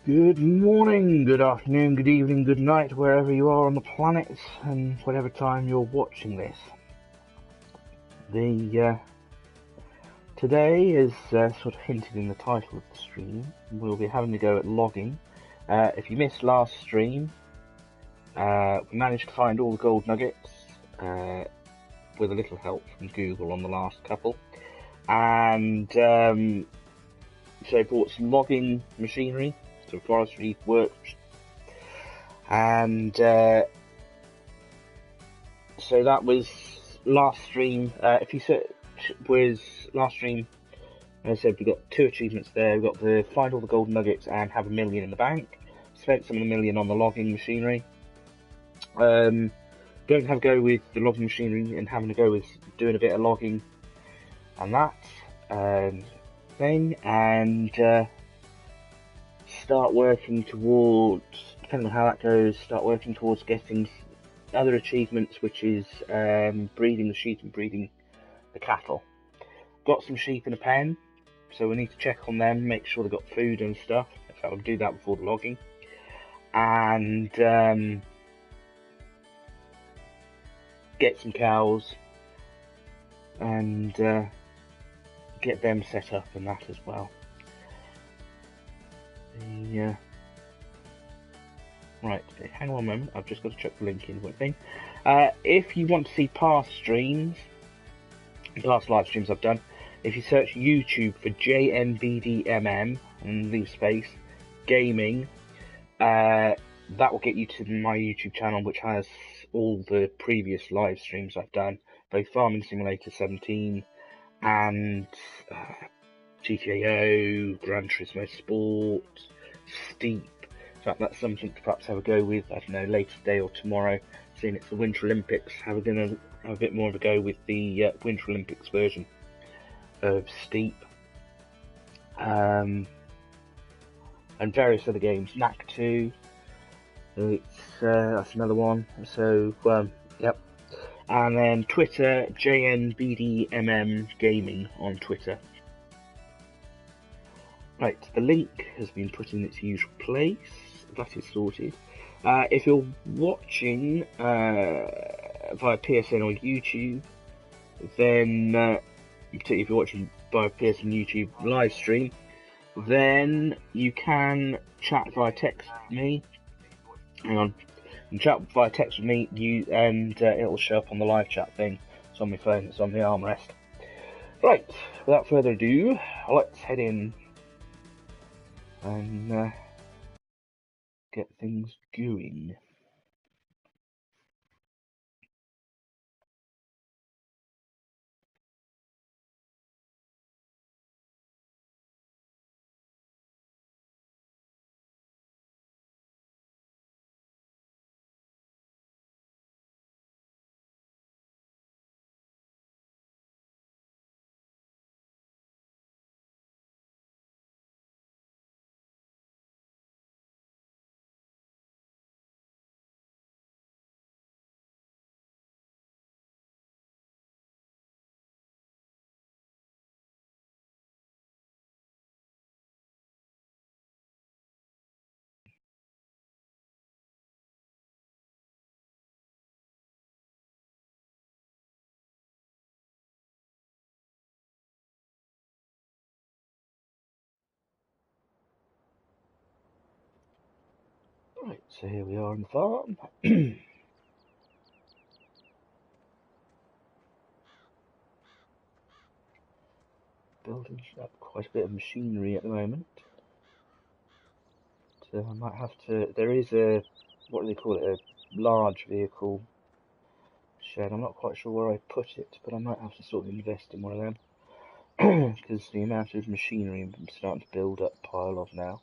Good morning, good afternoon, good evening, good night, wherever you are on the planet and whatever time you're watching this. Today, as sort of hinted in the title of the stream, we'll be having to go at logging. If you missed last stream, we managed to find all the gold nuggets with a little help from Google on the last couple, and so I bought some logging machinery. So forestry works, and so that was last stream. If you search was last stream, as I said, we got 2 achievements there. We got the find all the golden nuggets and have $1 million in the bank. Spent some of the $1 million on the logging machinery. Going to have a go with the logging machinery and having a go with doing a bit of logging and that thing, and start working towards, depending on how that goes, start working towards getting other achievements, which is breeding the sheep and breeding the cattle. Got some sheep in a pen, so we need to check on them, make sure they've got food and stuff. So I'll do that before the logging. And get some cows and get them set up and that as well. Right, hang on a moment, I've just got to check the link in one thing. If you want to see past streams, past live streams I've done, if you search YouTube for JNBDMM and leave space, gaming, that will get you to my YouTube channel, which has all the previous live streams I've done, both Farming Simulator 17 and GTAO, Gran Turismo Sport, Steep. In fact, that's something to perhaps have a go with, I don't know, later today or tomorrow, seeing it's the Winter Olympics. We're going to have a bit more of a go with the Winter Olympics version of Steep. And various other games. Knack 2, that's another one. So, yep. And then Twitter, JNBDMM Gaming on Twitter. Right, the link has been put in its usual place. That is sorted. If you're watching via PSN or YouTube, then particularly if you're watching via PSN YouTube live stream, then you can chat via text with me. Hang on, you can chat via text with me, and it'll show up on the live chat thing. It's on my phone. It's on the armrest. Right, without further ado, let's head in and get things going. Right, so here we are on the farm. Building up quite a bit of machinery at the moment. So I might have to, there is a, what do they call it, a large vehicle shed. I'm not quite sure where I put it, but I might have to sort of invest in one of them. Because the amount of machinery I'm starting to build up pile of now.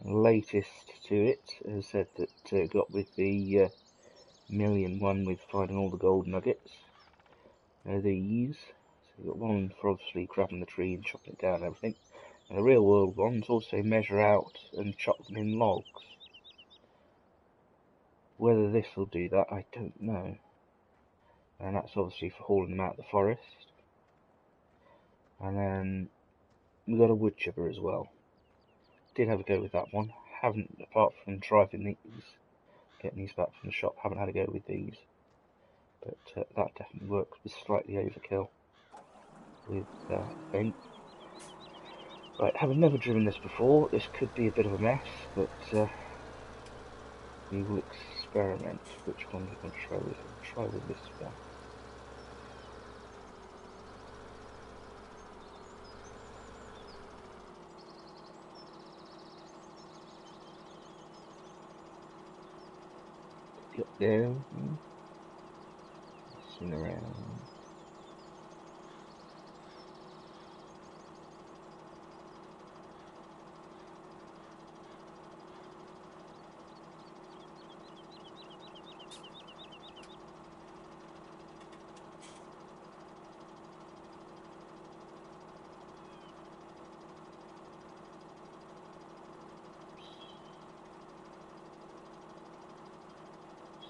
Latest to it, as I said, that got with the million one with finding all the gold nuggets. These. So you've got one for obviously grabbing the tree and chopping it down and everything. And the real world ones also measure out and chop them in logs. Whether this will do that, I don't know. And that's obviously for hauling them out of the forest. And then We got a wood chipper as well. Did have a go with that one. Haven't, apart from driving these, getting these back from the shop, haven't had a go with these. But that definitely works with slightly overkill with I think. Right, having never driven this before, this could be a bit of a mess, but we will experiment. Which one we're going to try with? We'll try with this one. Up there, swing around.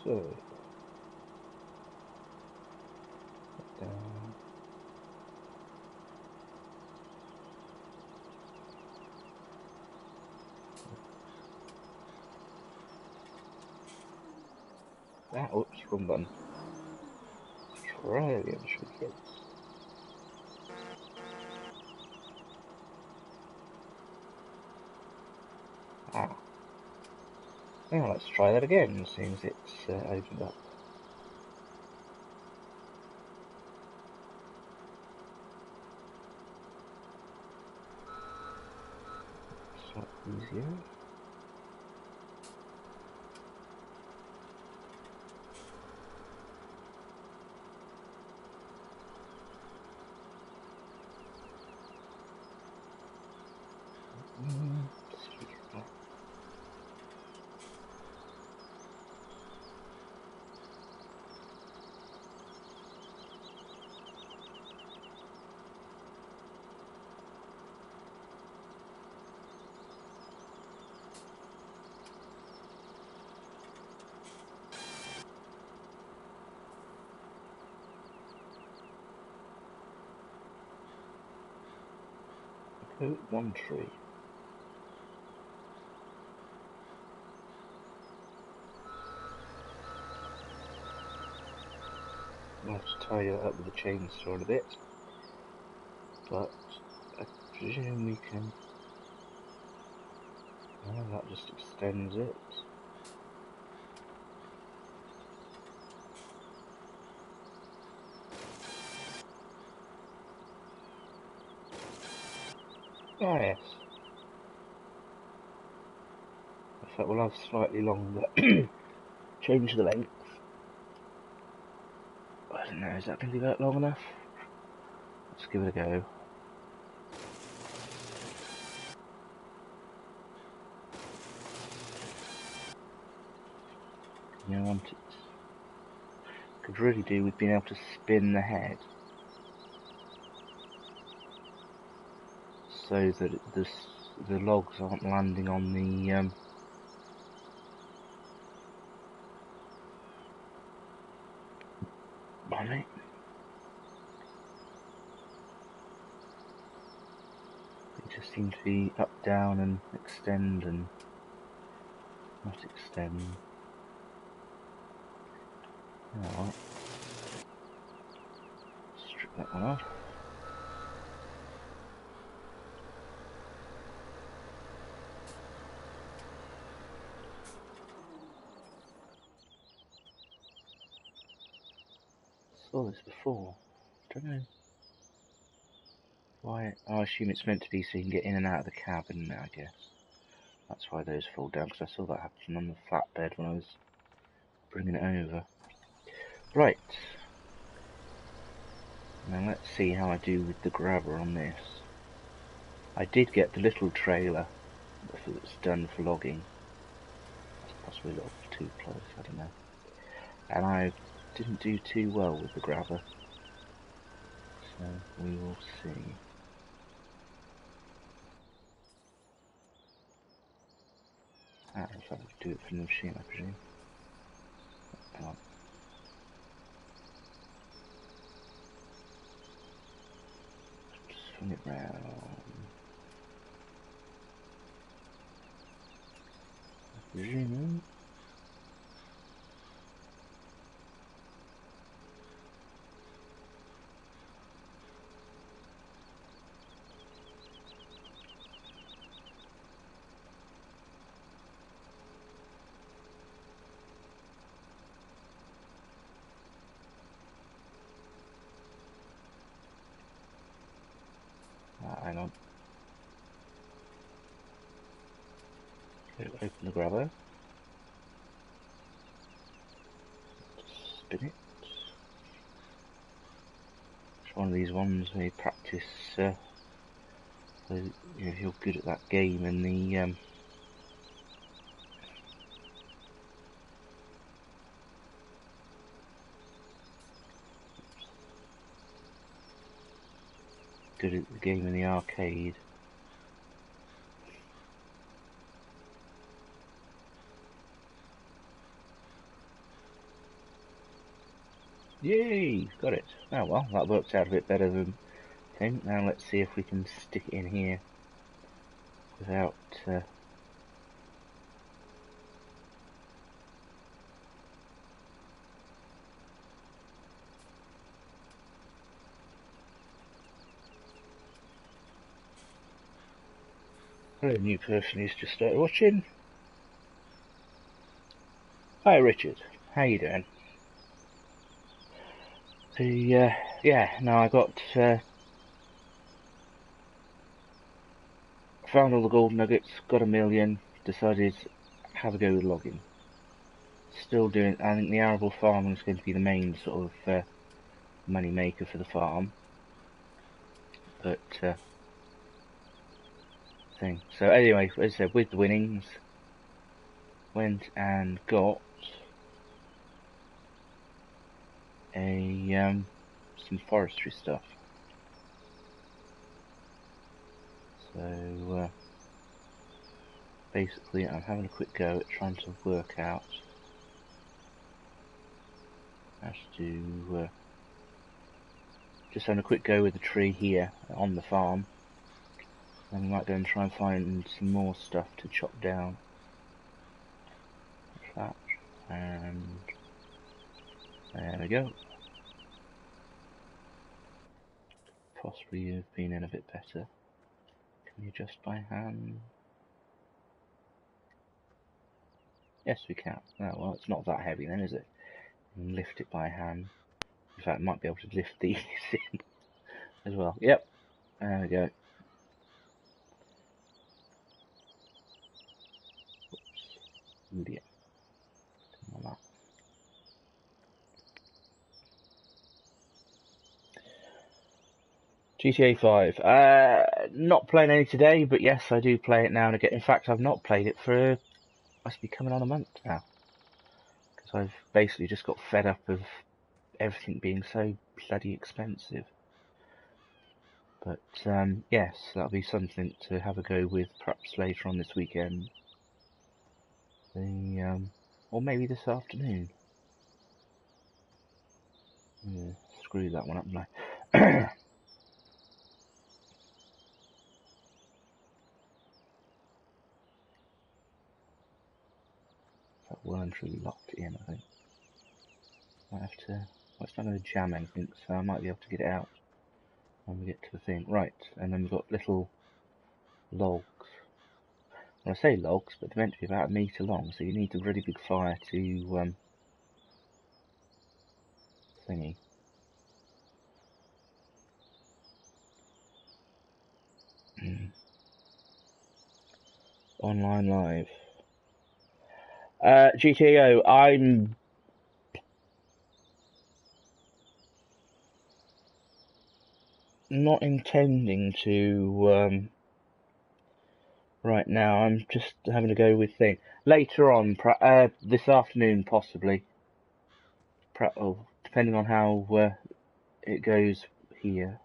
So, down. Oops, wrong button. Try again, should we go? Ah. Now let's try that again, seeing as it's opened up. It's not easier. One tree. I'll have to tie that up with a chainsaw in a bit, but I presume we can. Oh, that just extends it. Ah, yes. In fact, we'll have slightly longer. Change the length. I don't know, is that going to be that long enough? Let's give it a go. You know, want it. Could really do with being able to spin the head so that the logs aren't landing on the bonnet. They just seem to be up, down, and extend, and not extend. Alright. Strip that one off. Saw this before. Don't know why. I assume it's meant to be so you can get in and out of the cabin now, I guess. That's why those fall down, because I saw that happen on the flatbed when I was bringing it over. Right. Now let's see how I do with the grabber on this. I did get the little trailer that's done for logging. That's possibly a little too close, I don't know. And I didn't do too well with the grabber. So we will see. Ah, if I do it from the machine, I presume. Hang on. Swing it round. Zoom. Hang on. Open the grabber. Spin it. It's one of these ones where you practice, so you know, if you're good at that game and the good at the game in the arcade. Yay! Got it. Oh well, that worked out a bit better than I think. Now let's see if we can stick it in here without hello, new person who's just started watching. Hi Richard, how you doing? Yeah, no, I got found all the gold nuggets, got a million, decided have a go with logging. Still doing, I think the arable farming is going to be the main sort of money maker for the farm. But thing. So anyway, as I said, with the winnings, went and got a some forestry stuff. So basically, I'm having a quick go at trying to work out how to do. Just having a quick go with the tree here on the farm. Then we might go and try and find some more stuff to chop down. That, and there we go. Possibly you've been in a bit better. Can you adjust by hand? Yes, we can. Oh, well, it's not that heavy then, is it? You can lift it by hand. In fact, I might be able to lift these in as well. Yep, there we go. Oops. Yeah. Come on up. GTA 5. Not playing any today, but yes, I do play it now and again. In fact, I've not played it for, must be coming on a month now. Because I've basically just got fed up of everything being so bloody expensive. But yes, that'll be something to have a go with perhaps later on this weekend. Or maybe this afternoon. Yeah, screw that one up now. That weren't really locked in, I think. Might have to. Well, it's not going to jam anything, so I might be able to get it out when we get to the thing. Right, and then we've got little logs. Well, I say logs, but they're meant to be about 1 metre long, so you need a really big fire to thingy. Online live. GTAO, I'm not intending to right now. I'm just having to go with thing. Later on, this afternoon possibly. Depending on how it goes here.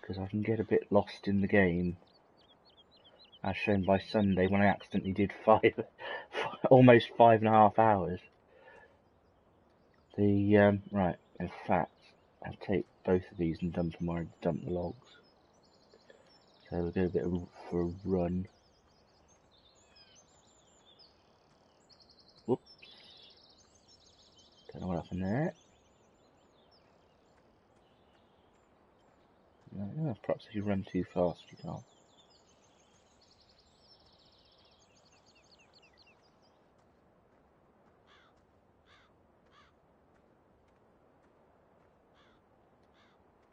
Because I can get a bit lost in the game. As shown by Sunday when I accidentally did almost 5.5 hours. Right, in fact, I'll take both of these and dump them where I dump the logs. So we'll go a bit for a run. Don't know what happened there. No, perhaps if you run too fast, you can't.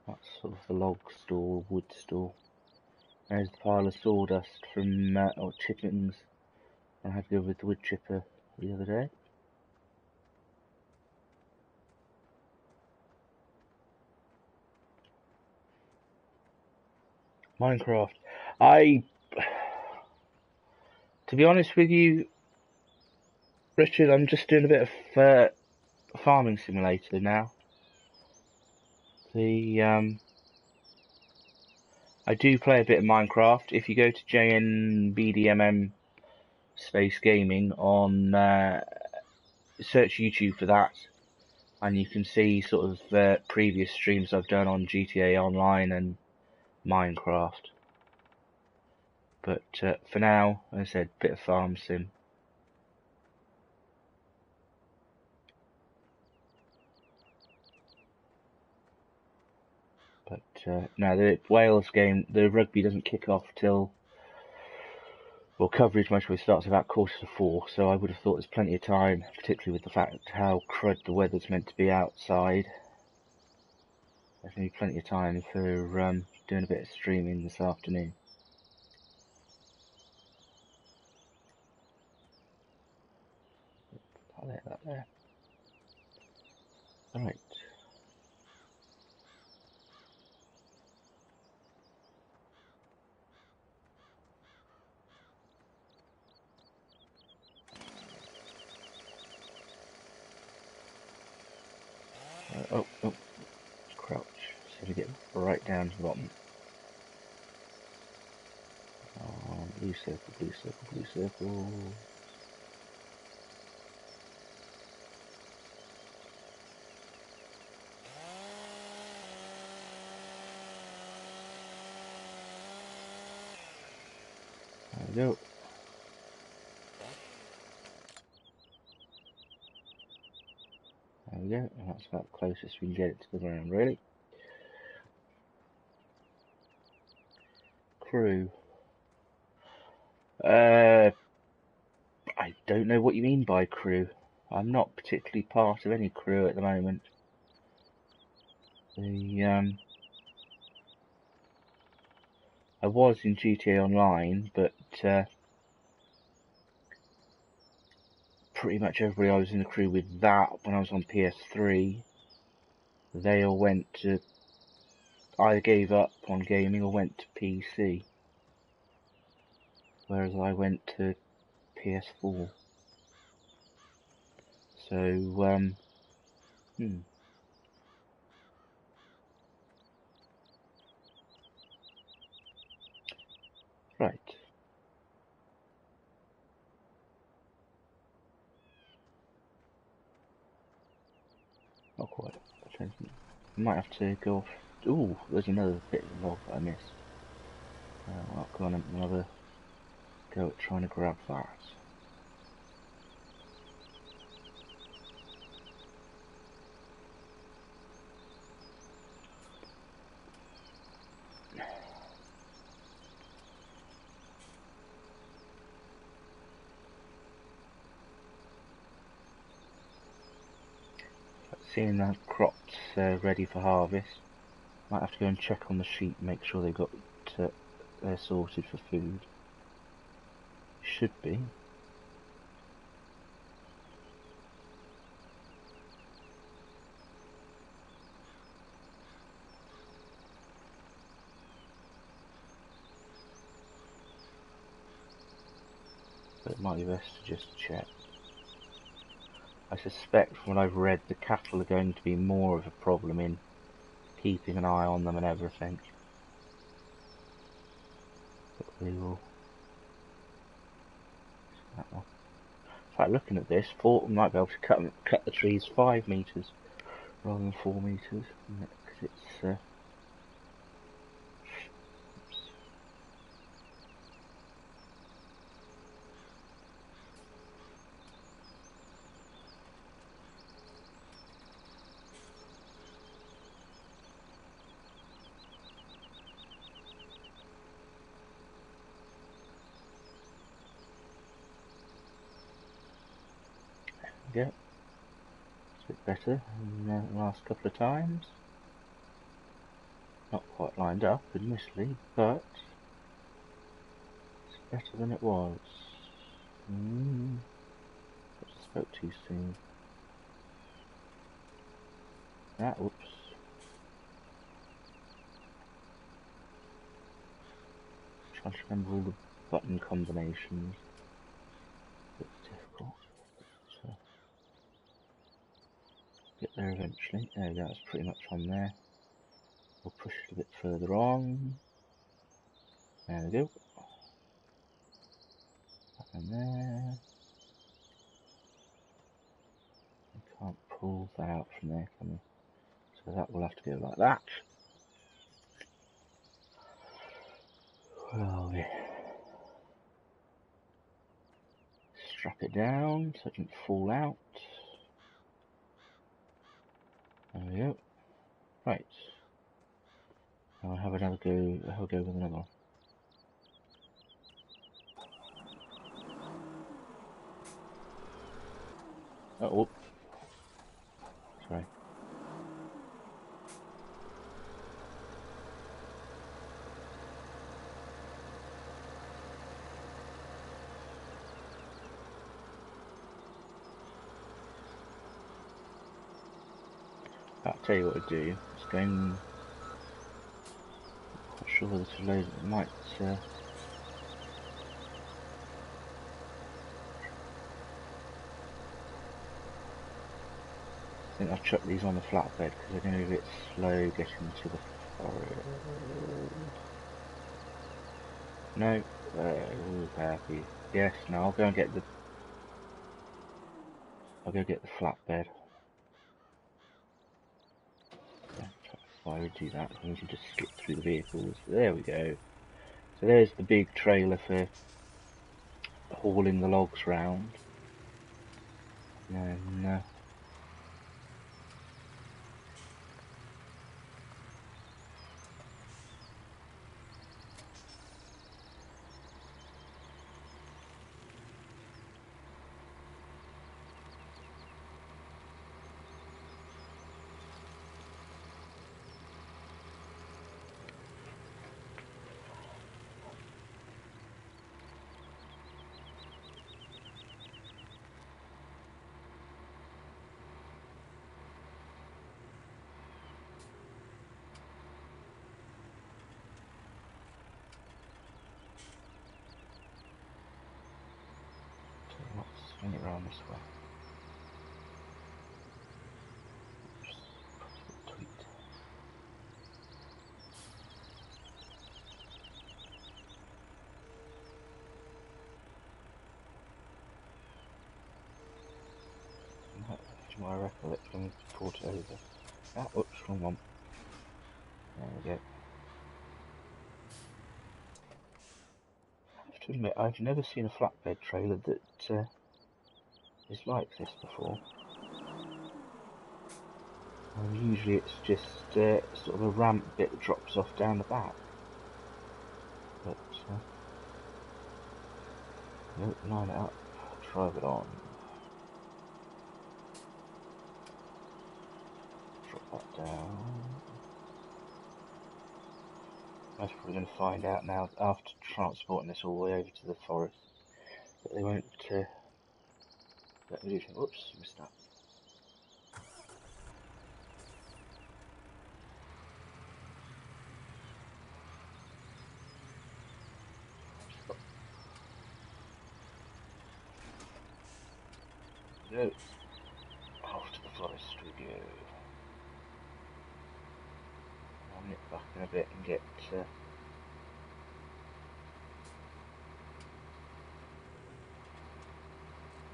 That's sort of the log store, wood store. There's the pile of sawdust from or chippings I had to go with the wood chipper the other day. Minecraft. To be honest with you, Richard, I'm just doing a bit of farming simulator now. I do play a bit of Minecraft. If you go to JNBDMM Space Gaming on search YouTube for that, and you can see sort of previous streams I've done on GTA Online and Minecraft. But for now, as I said, bit of farm sim. But no, the Wales game, the rugby doesn't kick off till, well, coverage most probably starts about 3:45, so I would have thought there's plenty of time, particularly with the fact how crud the weather's meant to be outside. There's going to be plenty of time for doing a bit of streaming this afternoon. That there. Alright. Oh, crouch. So we get right down to the bottom. Blue circle, blue circle, blue circle. There we go. There we go, and that's about the closest we can get it to the ground, really. Crew. I don't know what you mean by crew. I'm not particularly part of any crew at the moment. I was in GTA Online, but pretty much everybody I was in the crew with that when I was on PS3, they all went to either gave up on gaming or went to PC, whereas I went to PS4. So right. Not quite. I might have to go off. Ooh, there's another bit of log that I missed. I'll go on another go at trying to grab that. Seeing that crops ready for harvest, might have to go and check on the sheep, make sure they've got they're sorted for food. Should be. But it might be best to just check. I suspect from what I've read, the cattle are going to be more of a problem in keeping an eye on them and everything. But we will. In fact, looking at this, we might be able to cut the trees 5 meters rather than 4 meters, because it's. better than the last couple of times. Not quite lined up, admittedly, but it's better than it was. I spoke too soon. Oops. Trying to remember all the button combinations. It's difficult. But, get there eventually. There we go, that's pretty much on there. We'll push it a bit further on. There we go. And there. We can't pull that out from there, can we? So that will have to go like that. Where are we? Strap it down so it doesn't fall out. There we go. Right. I'll have another go. I'll go with another one. Oh, sorry. I'll tell you what to do. It's going. I'm not sure whether to load it. It might. I think I'll chuck these on the flatbed because they're going to be a bit slow getting to the forest. No, happy. Yes, no, I'll go get the flatbed. Yeah, why would do that? We can just skip through the vehicles. There we go. So there's the big trailer for hauling the logs round. And let's swing it around this way. Oops, tweaked. From what I recollect when we brought it over. Oops, wrong one. There we go. I have to admit, I've never seen a flatbed trailer that is like this before. Usually it's just sort of a ramp bit that drops off down the back. But, nope, line it up, drive it on. Drop that down. I'm probably going to find out now after transporting this all the way over to the forest that they won't let me do anything. Whoops, missed that. Go off to the forest we go. I'll nip back in a bit and get the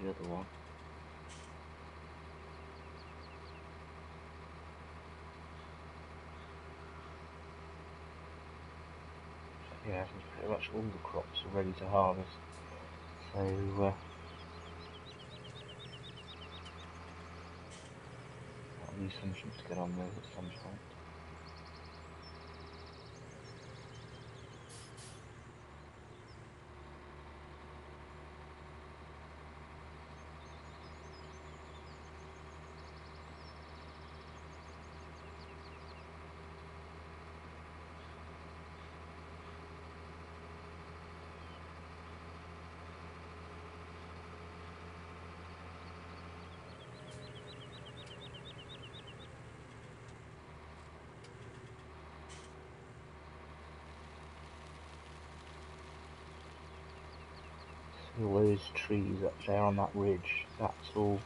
other one. Yeah, pretty much all the crops are ready to harvest. So I'll use something to get on with at some point. all those trees up there on that ridge, that's all,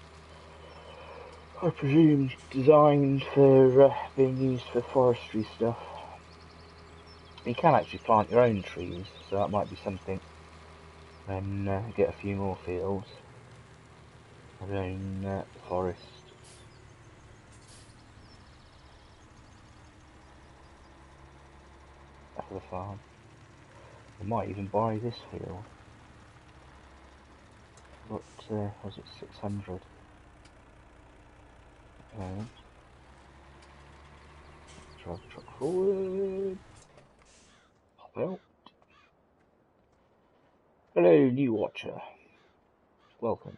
I presume, designed for being used for forestry stuff. You can actually plant your own trees, so that might be something when get a few more fields. Our own forest. For the farm. I might even buy this field. What was it, 600? And drive the truck forward. Pop out. Hello, new watcher. Welcome.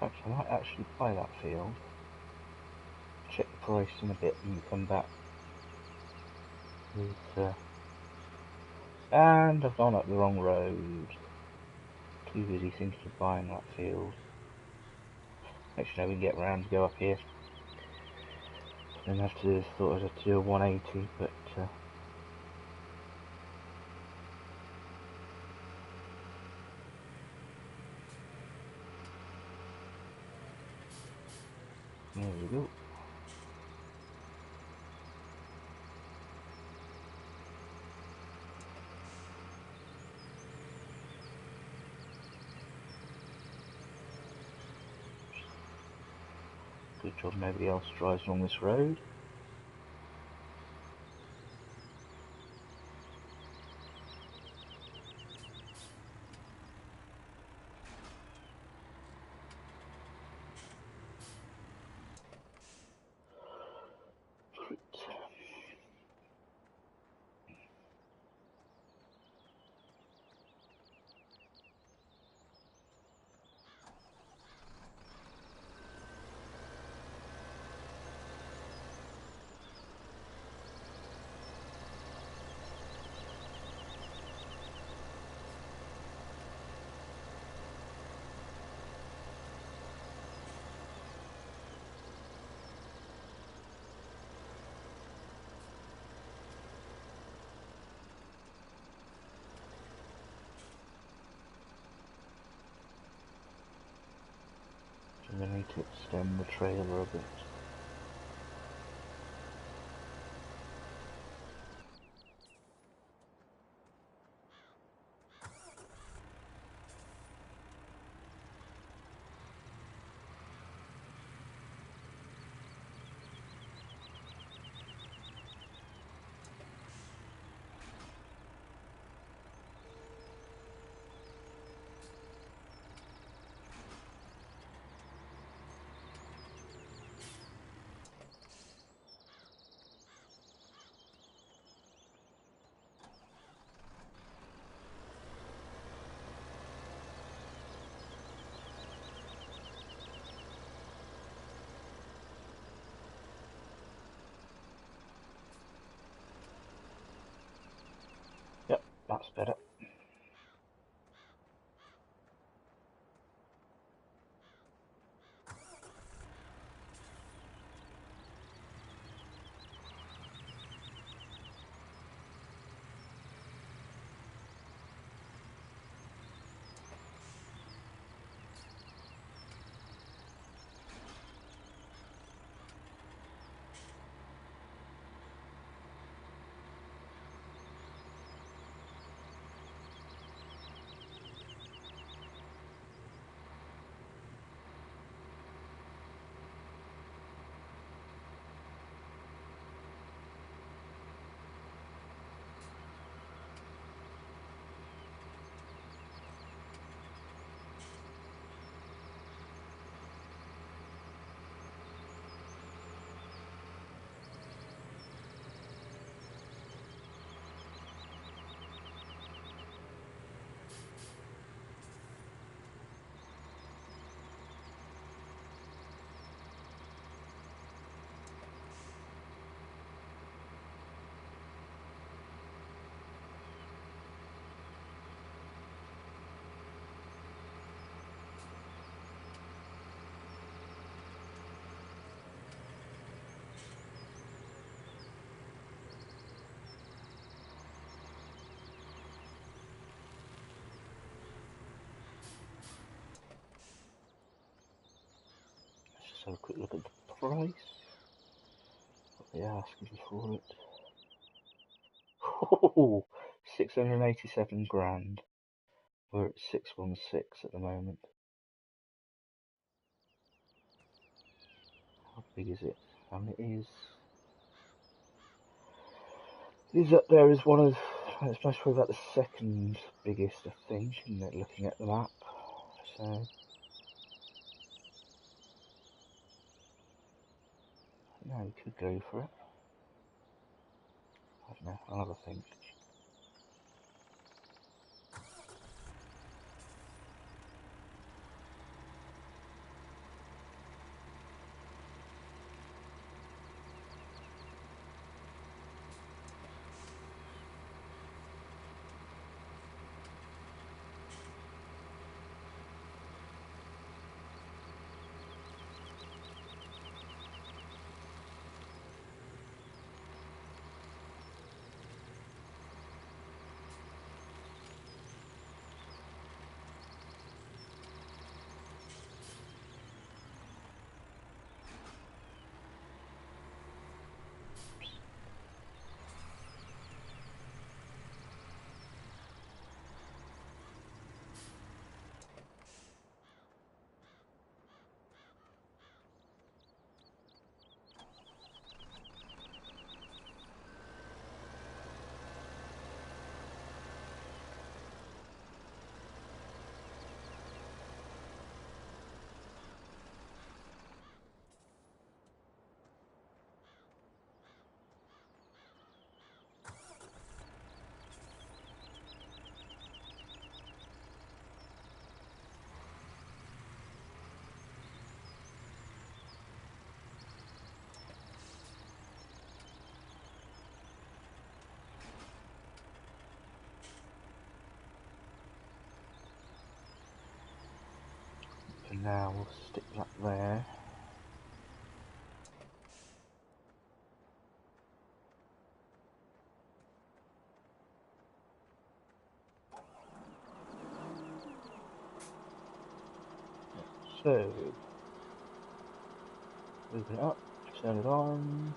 In fact, I might actually buy that field. Check the price in a bit and come back with and I've gone up the wrong road. Too busy thinking of buying that field. Actually, no, we can get around to go up here. Then have to thought I'd have to do a 180, but there we go. Good job nobody else drives along this road. And then we need to extend the trailer a bit. have a quick look at the price. What they're asking for it. Oh, 687 grand. We're at 616 at the moment. How big is it? And it is up there as one of, it's probably about the second biggest, I think, isn't it, looking at the map. So, yeah, we could go for it. I don't know, I'll have a think. For now, we'll stick that there. So, move it up, turn it on.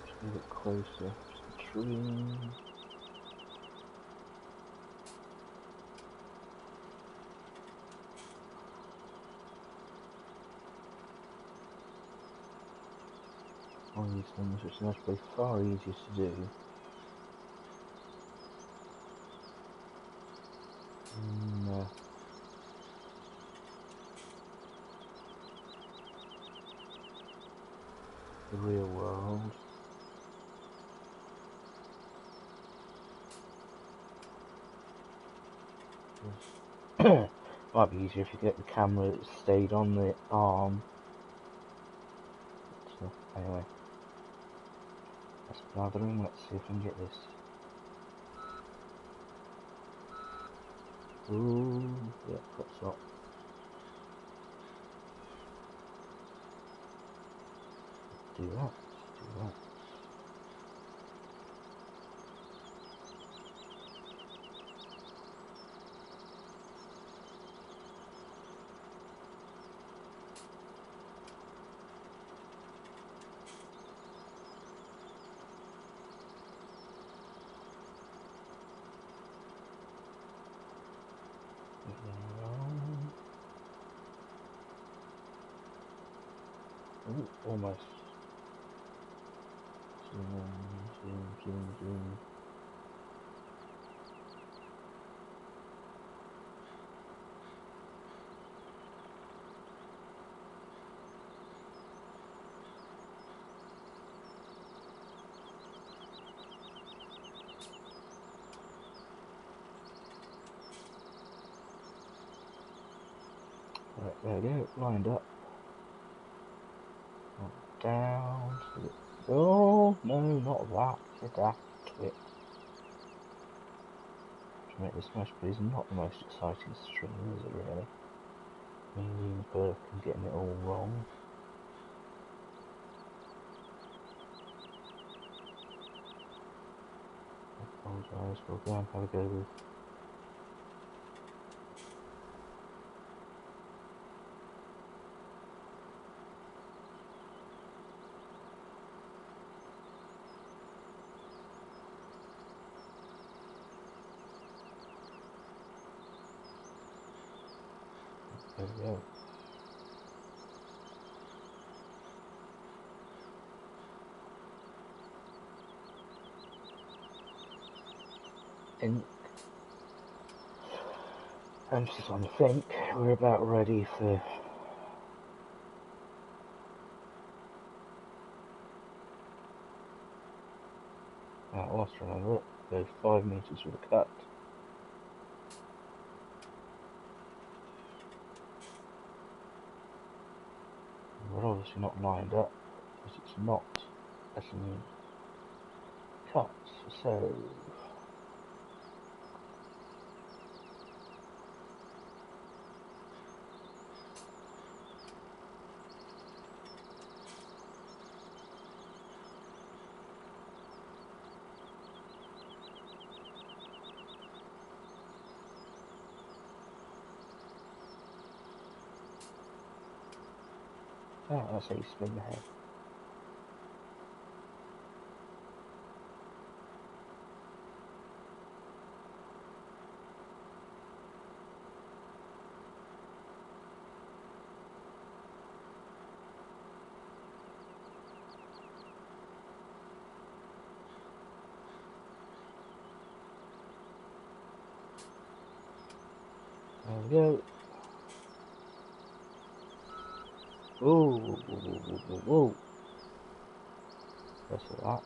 Just move it closer to the tree. One of these things which is actually far easier to do. The real world. Might be easier if you get the camera that stayed on the arm. So, anyway, that's gathering. Let's see if we can get this. Ooh, yeah, crops up. Do that. Do that. Ooh, almost. Zoom. Right, there we go, lined up. Down to the... Oh, no, not that. Get that twit. To make this smash, but it's not the most exciting stream, is it really? Me and Burke and getting it all wrong. I apologise, we'll go and have a go with. There we go. Ink. Emphasis on think. We're about ready for. Last remember, go 5 meters with a cut. We're obviously not lined up because it's not letting me cut. So that's how you spin the head. There we go. Ooh, whoa. That's a lot.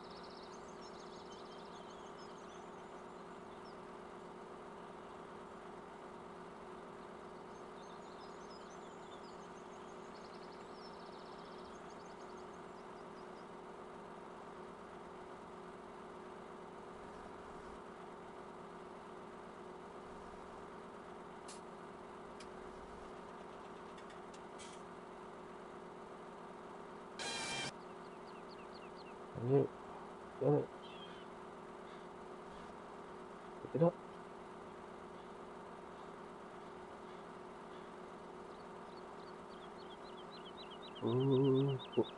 There we go. Got it. Pick it up. Ooh, whoops.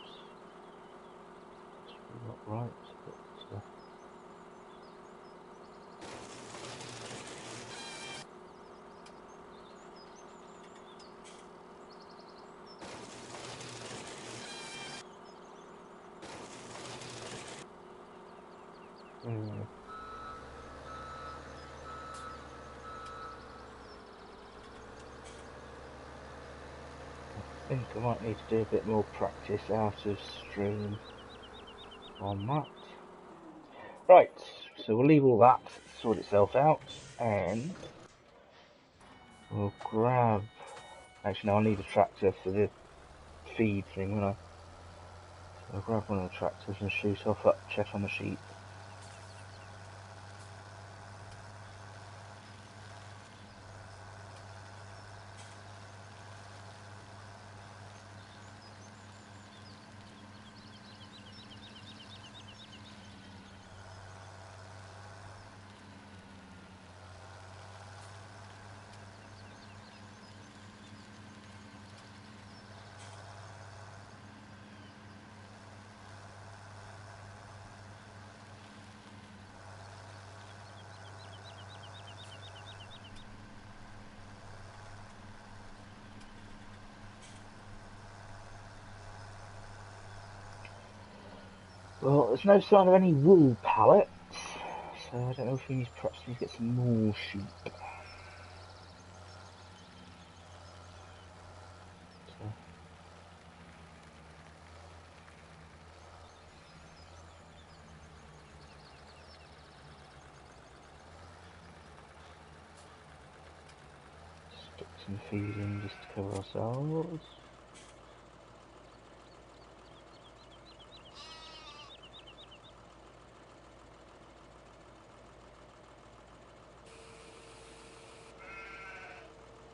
That's not right, but I think I might need to do a bit more practice out of stream on that. Right, so we'll leave all that sort itself out, and we'll grab. Actually, no, I'll need a tractor for the feed thing, won't I? So I'll grab one of the tractors and shoot off up, check on the sheep. Well, there's no sign of any wool pallets, so I don't know if we need perhaps need to get some more sheep. So, stick some feed in just to cover ourselves.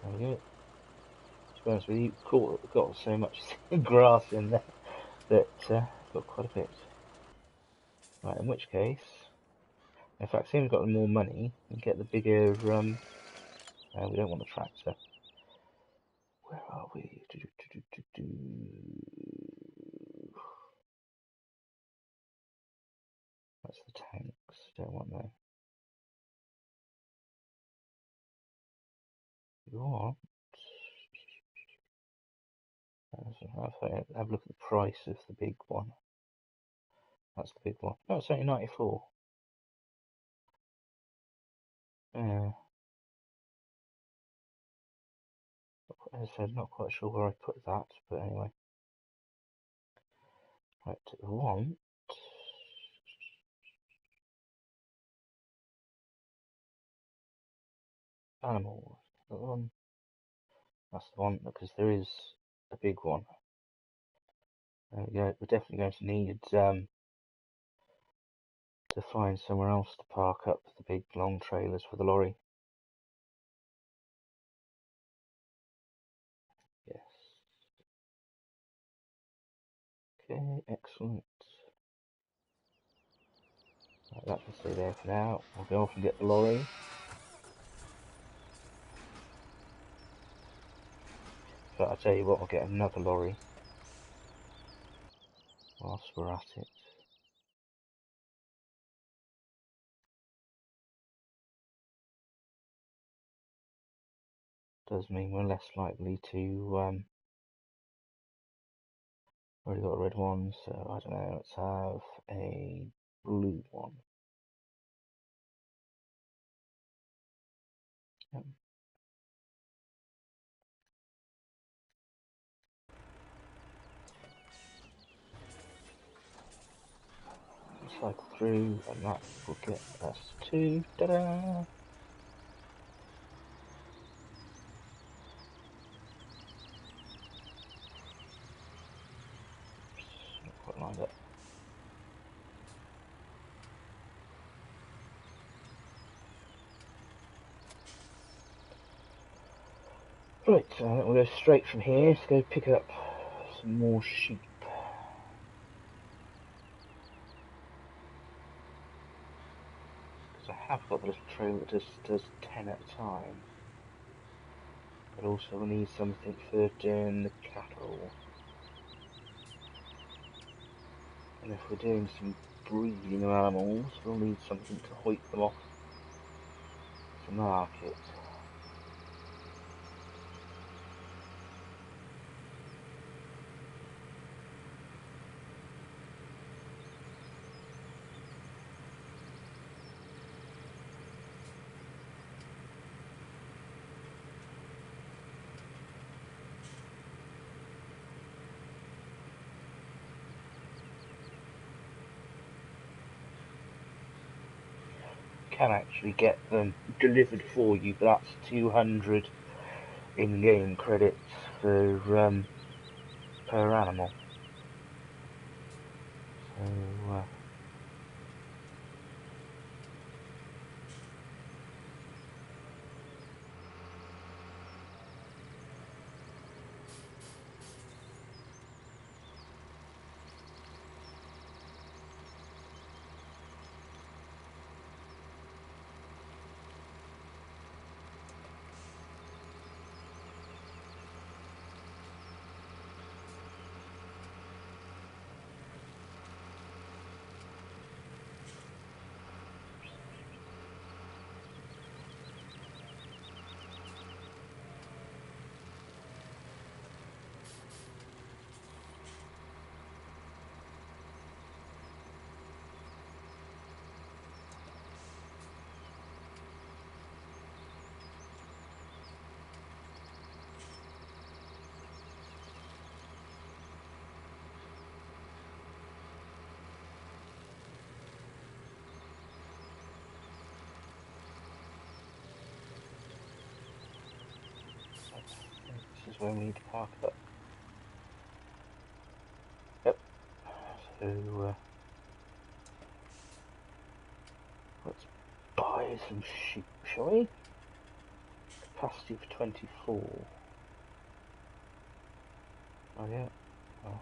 There we go. To be honest with you, got so much grass in there that got quite a bit. Right, in which case, in fact, seeing we've got more money, we get the bigger. We don't want the tractor. Where are we? That's the tanks. Don't want that. You want? have a look at the price of the big one. That's the big one. No, it's only 94. Yeah. As I said, not quite sure where I put that, but anyway. Right, want animals. That one. That's the one, because there is a big one. There we go. We're definitely going to need to find somewhere else to park up the big long trailers for the lorry. Yes. Okay, excellent. Right, that can stay there for now. We'll go off and get the lorry. But I tell you what, I'll get another lorry whilst we're at it. Does mean we're less likely to already got a red one, so I don't know, let's have a blue one. Yep. Cycle through, and that will get us to ta-da! Not quite lined up. Right, so I think we'll go straight from here to go pick up some more sheep. Because I have got the little trailer that does 10 at a time. But also we'll need something for doing the cattle. And if we're doing some breeding of animals, we'll need something to hoik them off to market. Can actually get them delivered for you, but that's 200 in-game credits for per animal. So this is where we need to park up. Yep. So let's buy some sheep, shall we? Capacity for 24. Oh yeah. Well,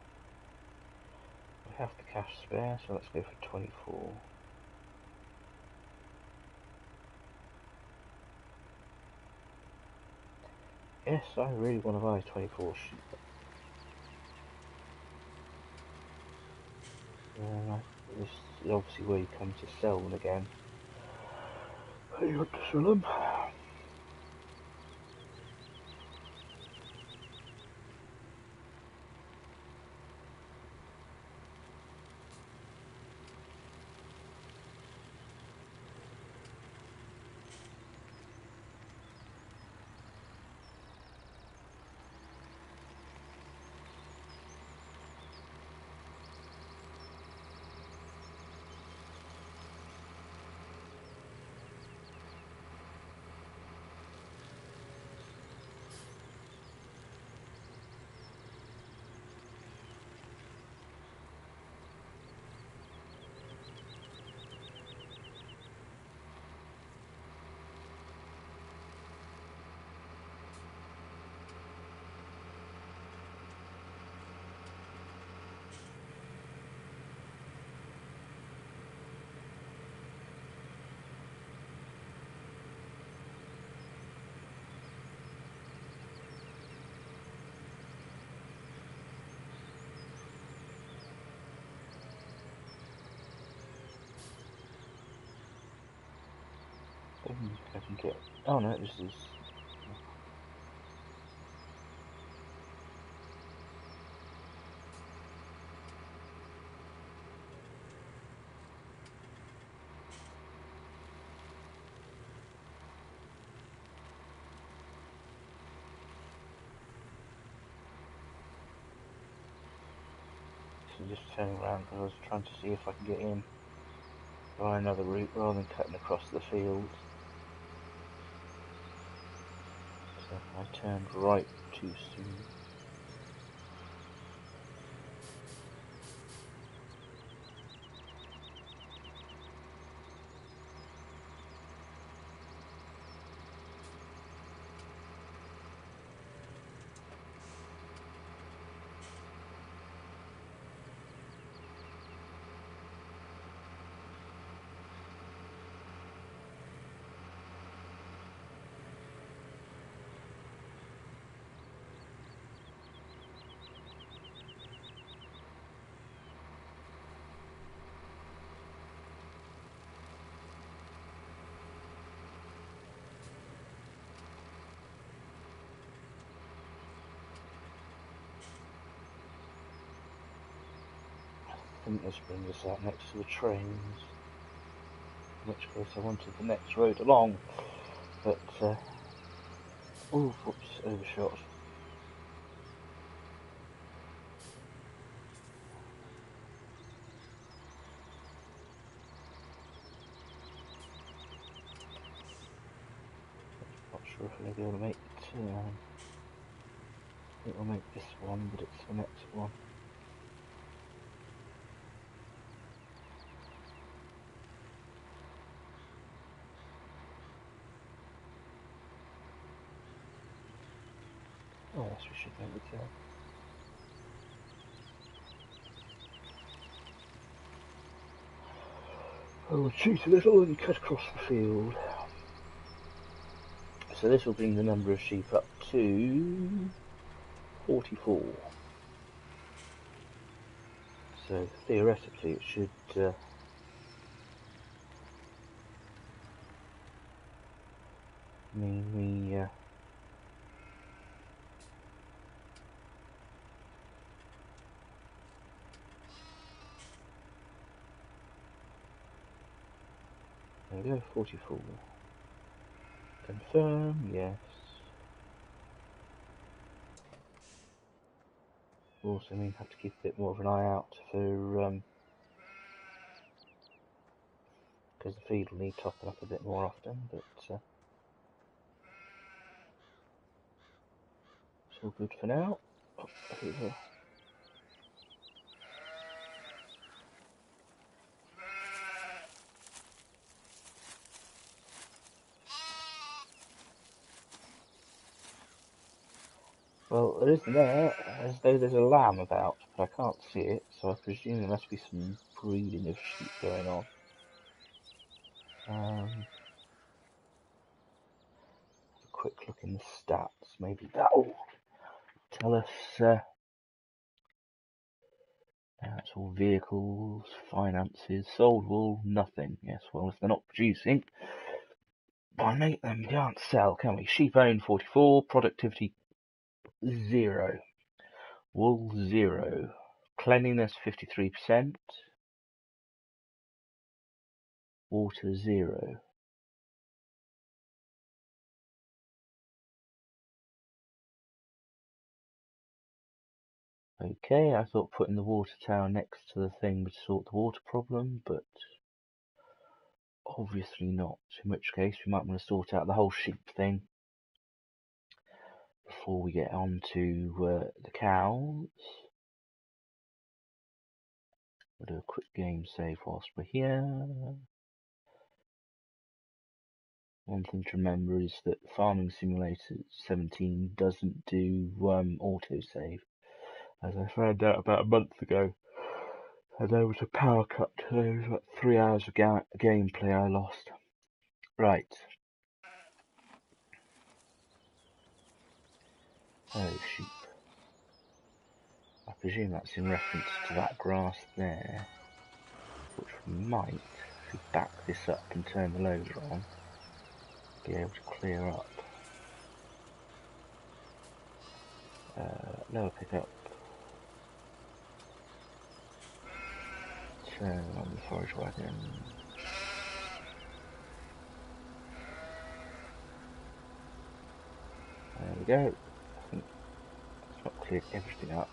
we have the cash spare, so let's go for 24. Yes, I really want to buy 24 sheep. This is obviously where you come to sell them again. You want to sell them? I can get. Oh no, this is. So just turning around because I was trying to see if I can get in by another route rather than cutting across the field. So I turned right too soon. I think this brings us out next to the trains, in which case I wanted the next road along, but oh, whoops, overshot. Not sure if I'll be able to make the turn. It will make this one, but it's the next one. Oh yes, we should make the turn. Oh, cheat a little and cut across the field. So this will bring the number of sheep up to 44. So theoretically it should mean we there we go, 44. Confirm, yes. Also mean have to keep a bit more of an eye out for because the feed will need topping up a bit more often, but it's all good for now. Well, there isn't there, as though there's a lamb about, but I can't see it, so I presume there must be some breeding of sheep going on. Have a quick look in the stats, maybe that'll tell us. That's all vehicles, finances, sold wool, nothing. Yes, well, if they're not producing, why make them? We can't sell, can we? Sheep owned 44, productivity 0, wool 0, cleanliness 53%, water 0. Okay, I thought putting the water tower next to the thing would sort the water problem, but obviously not. In which case, we might want to sort out the whole sheep thing before we get on to the cows. We'll do a quick game save whilst we're here. One thing to remember is that Farming Simulator 17 doesn't do autosave. As I found out about a month ago, and there was a power cut. There was about 3 hours of gameplay I lost. Right. Oh, sheep. I presume that's in reference to that grass there, which we might, if we back this up and turn the loader on, be able to clear up. Lower pickup. Turn on the forage wagon. There we go. I think it's not cleared everything up.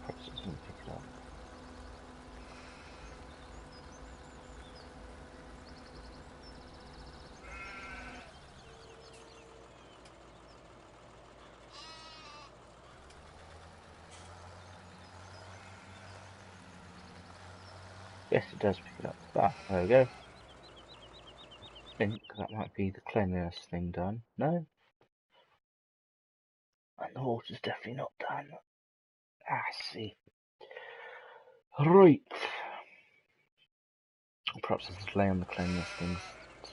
Perhaps it doesn't pick it up. Yes, it does pick it up. Ah, there we go. I think that might be the cleanliness thing done. No? And the water's definitely not done. Ah, see. Right. Perhaps there's a delay on the cleanliness things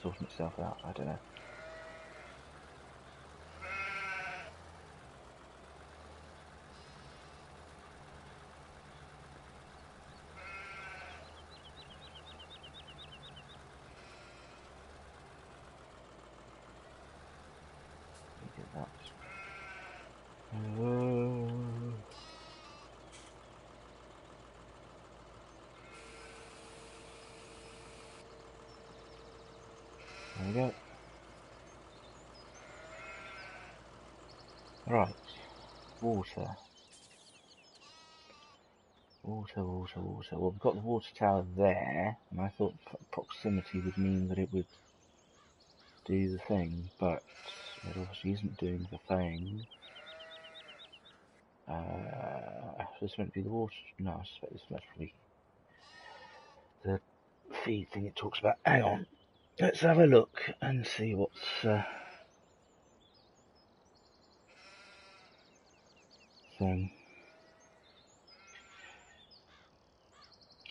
sorting itself out. I don't know. Get that. There we go. Right. Water. Water. Well, we've got the water tower there, and I thought proximity would mean that it would do the thing, but it obviously isn't doing the thing. This won't be the water. No, I suspect this must be the feed thing it talks about. Hang on. Let's have a look and see what's thing.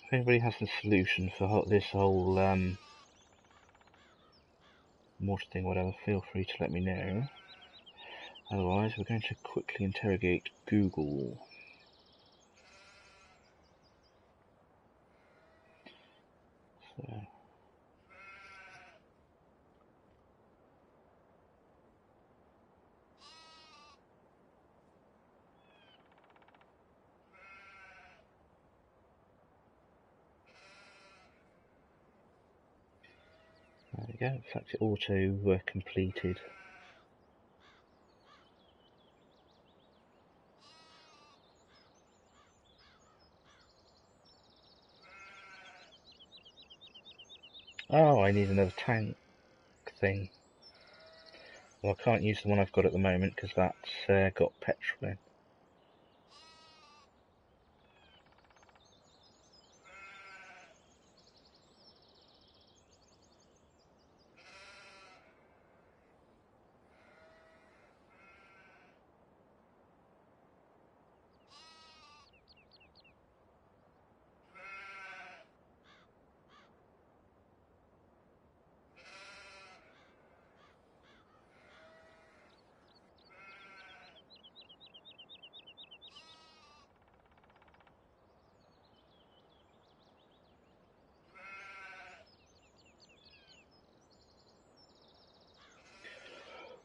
If anybody has a solution for this whole water thing, whatever, feel free to let me know. Otherwise, we're going to quickly interrogate Google. So, there we go. In fact, it auto completed. Oh, I need another tank thing. Well, I can't use the one I've got at the moment because that's got petrol in.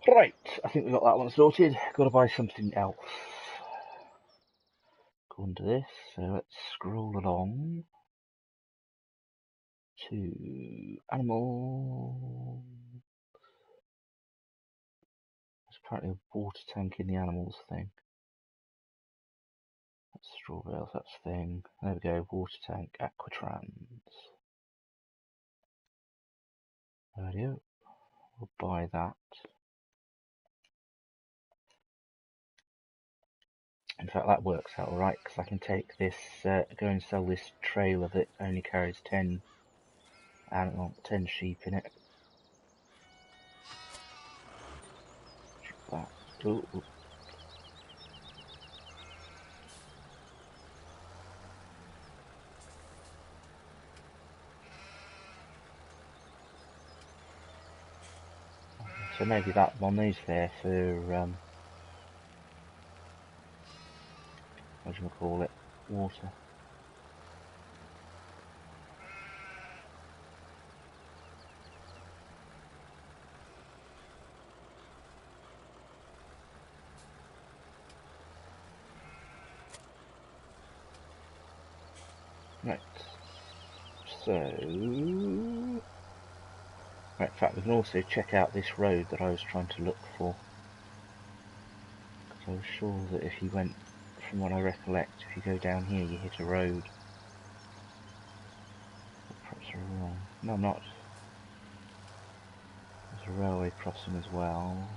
Right, I think we got that one sorted. Got to buy something else. Go on to this, so let's scroll along to animal. There's apparently a water tank in the animals thing. That's straw bales, that's thing. There we go, water tank, Aquatrans. There we go. We'll buy that. In fact, that works out alright, because I can take this, go and sell this trailer that only carries 10 sheep in it. That. Ooh. So maybe that one is there for, what do you call it, water. Right, so, right, in fact we can also check out this road that I was trying to look for. Because I was sure that if you went, from what I recollect, if you go down here you hit a road. Or perhaps we're wrong. No, I'm not. There's a railway crossing as well.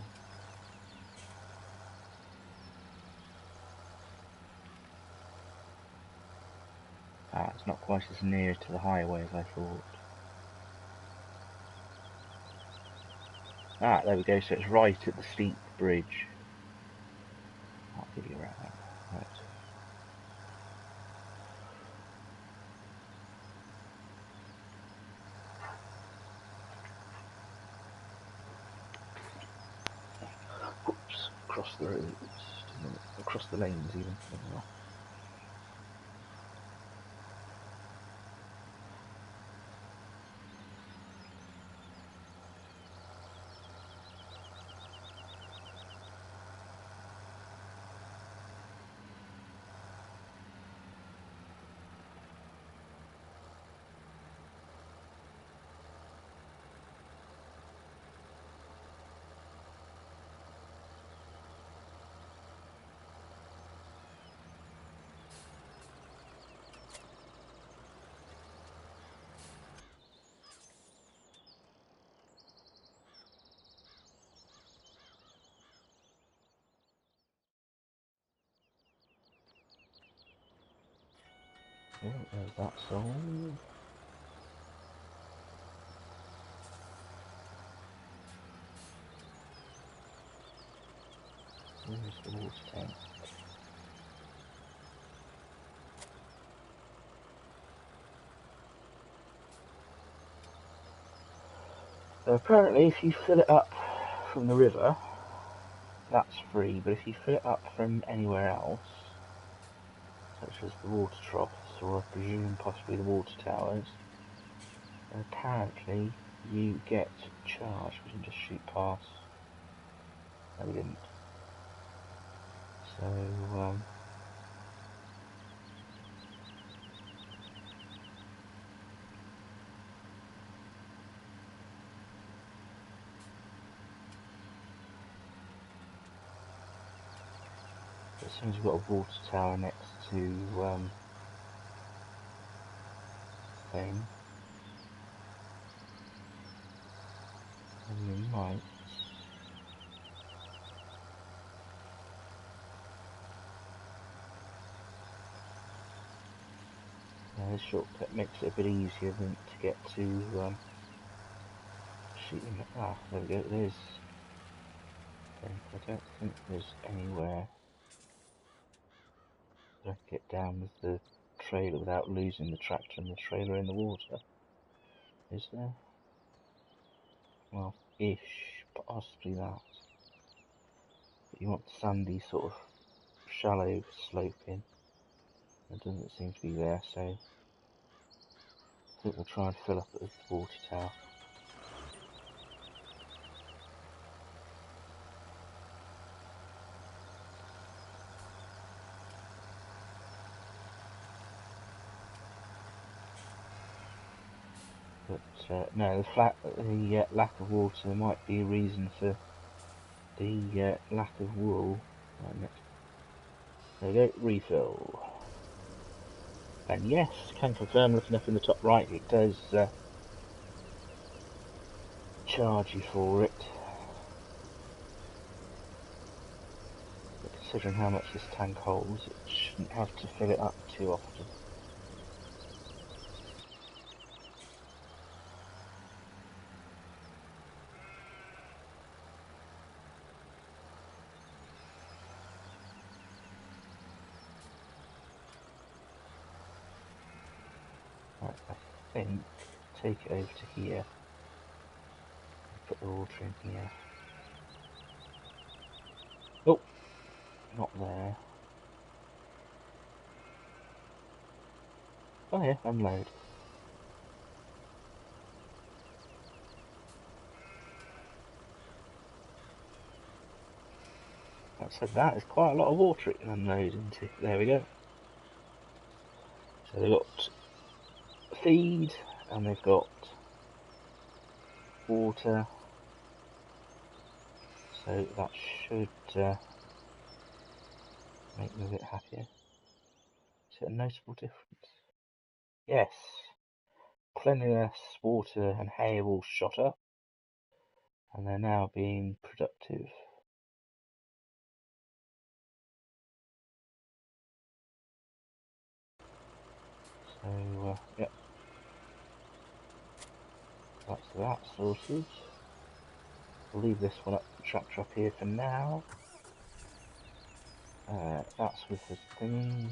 Ah, it's not quite as near to the highway as I thought. Ah, there we go, so it's right at the steep bridge. I'll give you around that. Right. Whoops, across the roads, across the lanes even. Oh, there's that sold. Where's the water tank? Apparently if you fill it up from the river, that's free, but if you fill it up from anywhere else, such as the water troughs, or I presume possibly the water towers, apparently you get charged. We can just shoot past. No, we didn't. So, as soon as you've got a water tower next to thing, then you might. This shortcut makes it a bit easier than to get to shooting. Ah, there we go. There's. I don't think there's anywhere that I can get down with the trailer without losing the tractor and the trailer in the water. Is there? Well, ish, possibly that. But you want sandy sort of shallow sloping. It doesn't seem to be there, so I think we'll try and fill up at the water tower. But no, the lack of water might be a reason for the lack of wool. Right, next. There we go, refill. And yes, can confirm, looking up in the top right, it does charge you for it. But considering how much this tank holds, it shouldn't have to fill it up too often. Right, I think take it over to here. Put the water in here. Oh, not there. Oh yeah, unload. That said, that is quite a lot of water it can unload into. There we go. So they've got feed and they've got water. So that should make me a bit happier. Is it a noticeable difference? Yes. Cleanliness, water and hay have all shot up. And they're now being productive. So, yep. That's that sorted. We'll leave this one up, the tractor up here for now. That's with the thingies.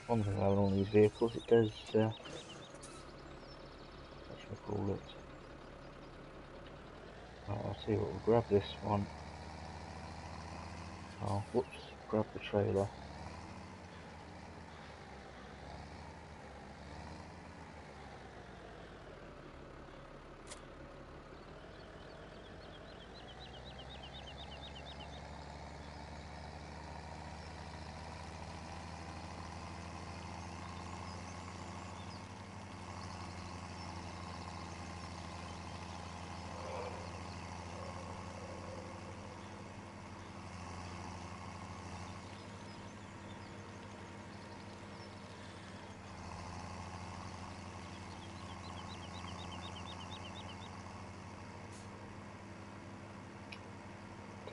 One thing about all these vehicles, it does, what should I call it? Right, I'll tell you what, we'll grab this one. Oh, whoops, grab the trailer.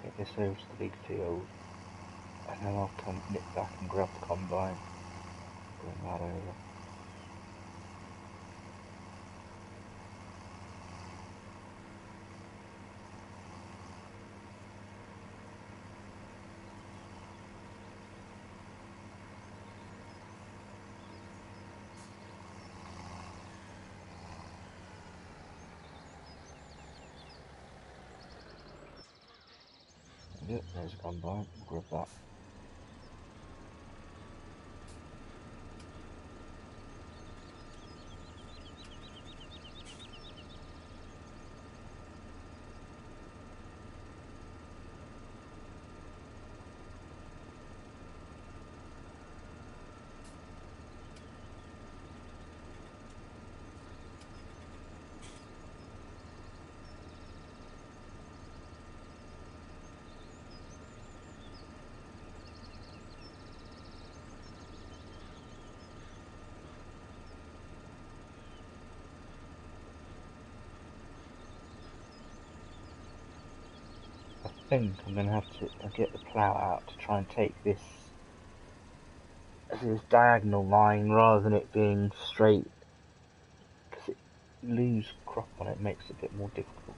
Take this over to the big field. And then I'll come nip back and grab the combine. Bring that over. Yep, there's a combine. We'll grab that. I think I'm going to have to get the plough out to try and take this diagonal line rather than it being straight, because it lose crop on it makes it a bit more difficult.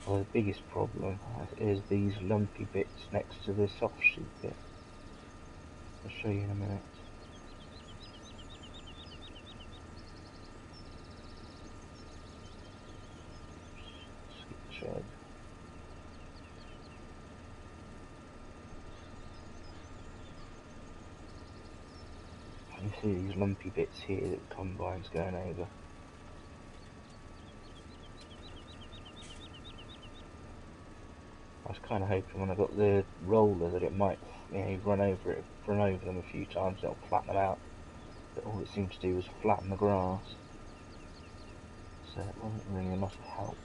Well, the biggest problem is these lumpy bits next to this offshoot bit. I'll show you in a minute. Skip shed. You see these lumpy bits here that the combine's going over. I was kind of hoping when I got the roller that it might, run over them a few times and it'll flatten them out. But all it seemed to do was flatten the grass. So it wasn't really a lot of help.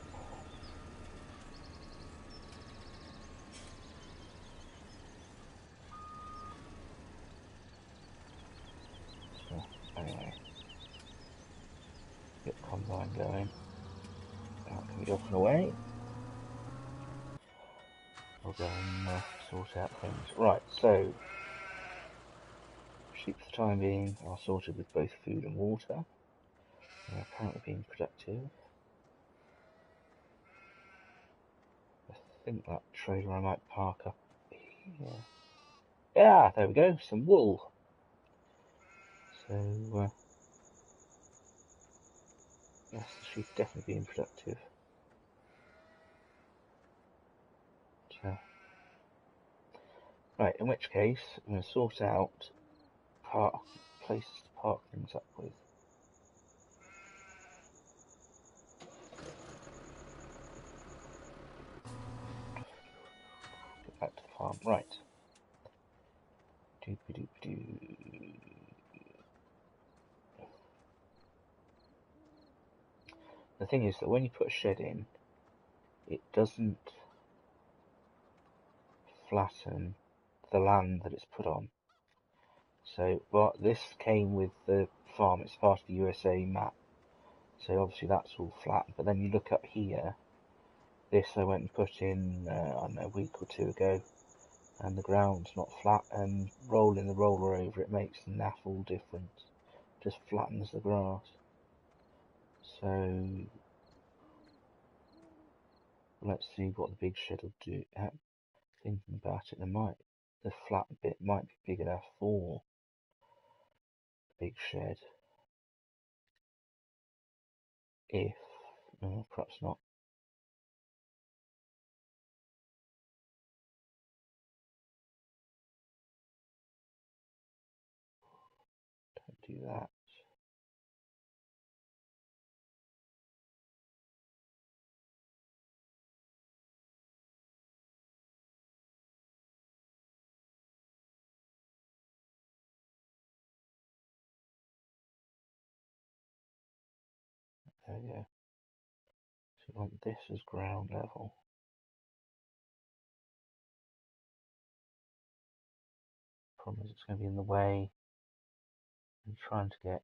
So anyway, get the combine going. That can be off and away. We'll go and sort out things. Right, so sheep for the time being are sorted with both food and water. They're apparently being productive. I think that trailer I might park up here. Yeah, there we go, some wool. So yes, she's definitely being productive. So, right, in which case I'm going to sort out places to park things up with. Get back to the farm. Right. The thing is that when you put a shed in, it doesn't flatten the land that it's put on. So, but this came with the farm. It's part of the USA map. So obviously that's all flat. But then you look up here. This I went and put in, I don't know, a week or two ago. And the ground's not flat. And rolling the roller over it makes the naff all different. Just flattens the grass. So let's see what the big shed will do. Thinking about it, the flat bit might be big enough for the big shed. If, no, perhaps not. Don't do that. There we go. So we want this as ground level. Problem is it's going to be in the way. I'm trying to get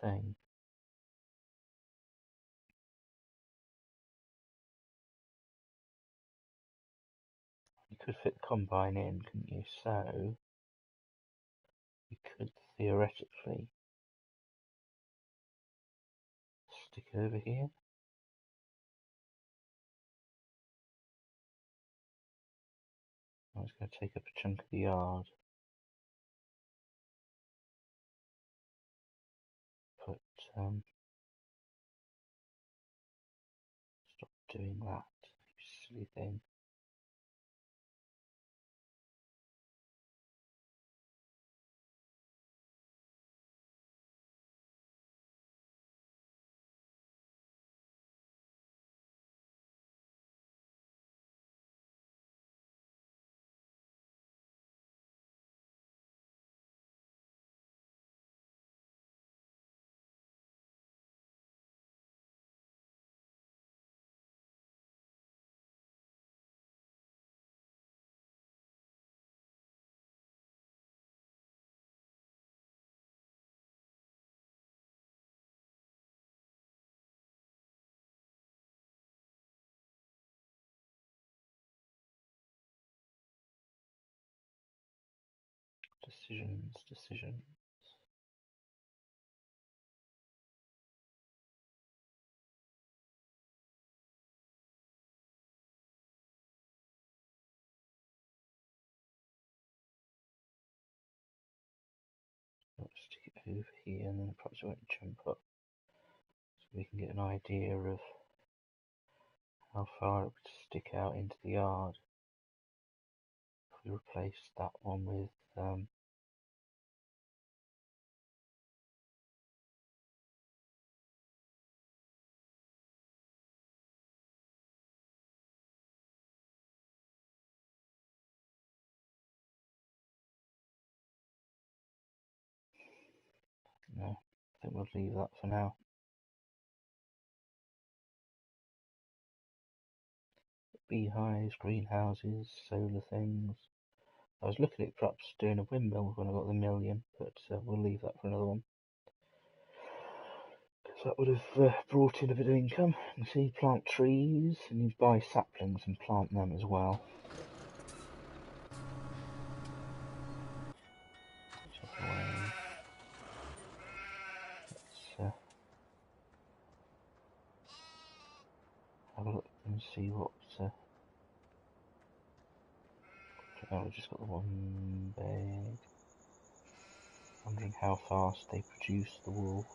thing. You could fit the combine in, couldn't you? So you could theoretically stick it over here. Oh, it's going to take up a chunk of the yard. But stop doing that, you silly thing. Decisions. Let's stick it over here and then perhaps it won't jump up. So we can get an idea of how far it would stick out into the yard. If we replace that one with no, I think we'll leave that for now. Beehives, greenhouses, solar things. I was looking at perhaps doing a windmill when I got the million, but we'll leave that for another one. Because that would have brought in a bit of income. You can see, plant trees, and you buy saplings and plant them as well. Chop away. Let's have a look and see what. Oh, we've just got the one bag. Wondering how fast they produce the wool.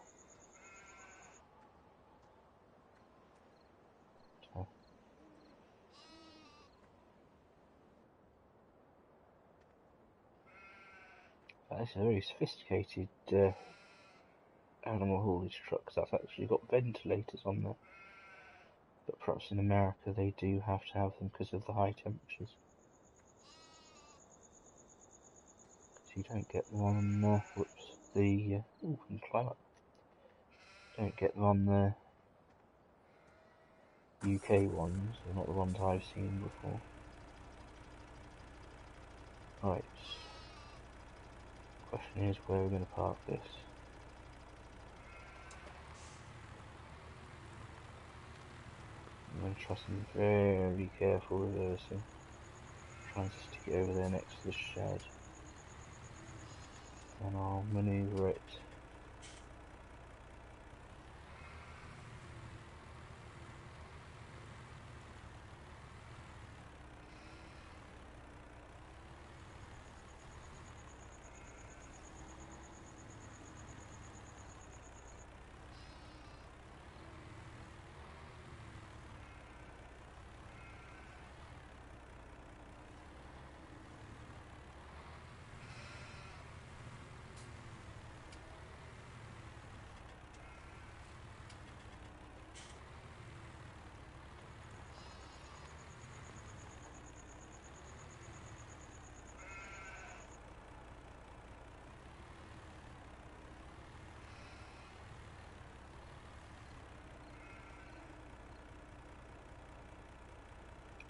So. That is a very sophisticated animal haulage truck, 'cause that's actually got ventilators on there. But perhaps in America they do have to have them because of the high temperatures. So you don't get them on, you can climb up. Don't get them on the UK ones, they're not the ones I've seen before. Right. Question is where we're going to park this. I'm going to try some very careful reversing. Trying to stick it over there next to the shed. And I'll manoeuvre it.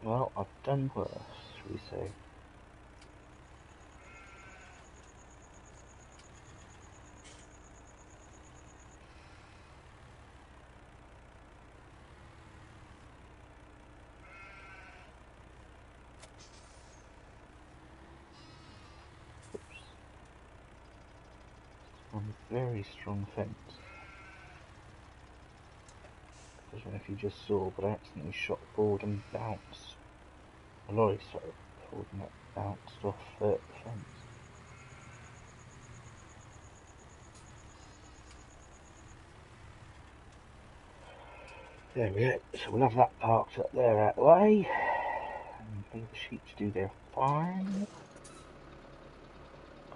Well, I've done worse, shall we say. Oops. On a very strong fence. I don't know if you just saw, but I accidentally shot forward and bounced. A lorry started forward and that bounced off the fence. There we go. So we'll have that parked up there out of the way. And leave the sheep to do their fine.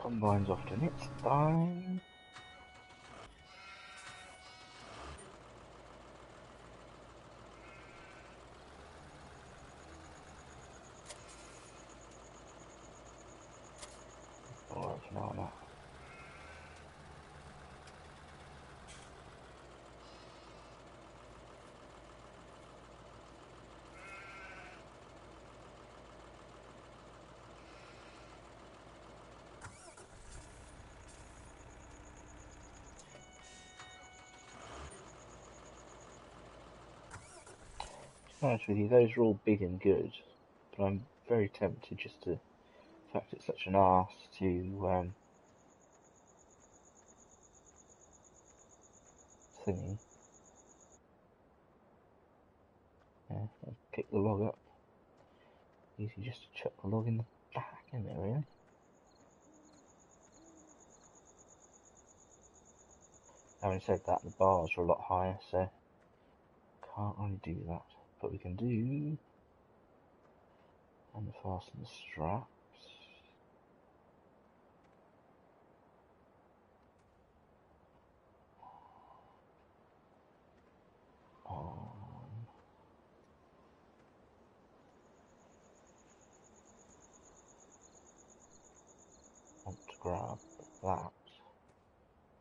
Combine's off to its fine. Alright, for now on that. To be honest with you, those are all big and good, but I'm very tempted just to, the fact it's such an arse to thingy. Yeah, I'll pick the log up. Easy just to chuck the log in the back, isn't it, really? Having said that, the bars are a lot higher, so can't really do that. But we can do unfasten the straps. Want to grab that.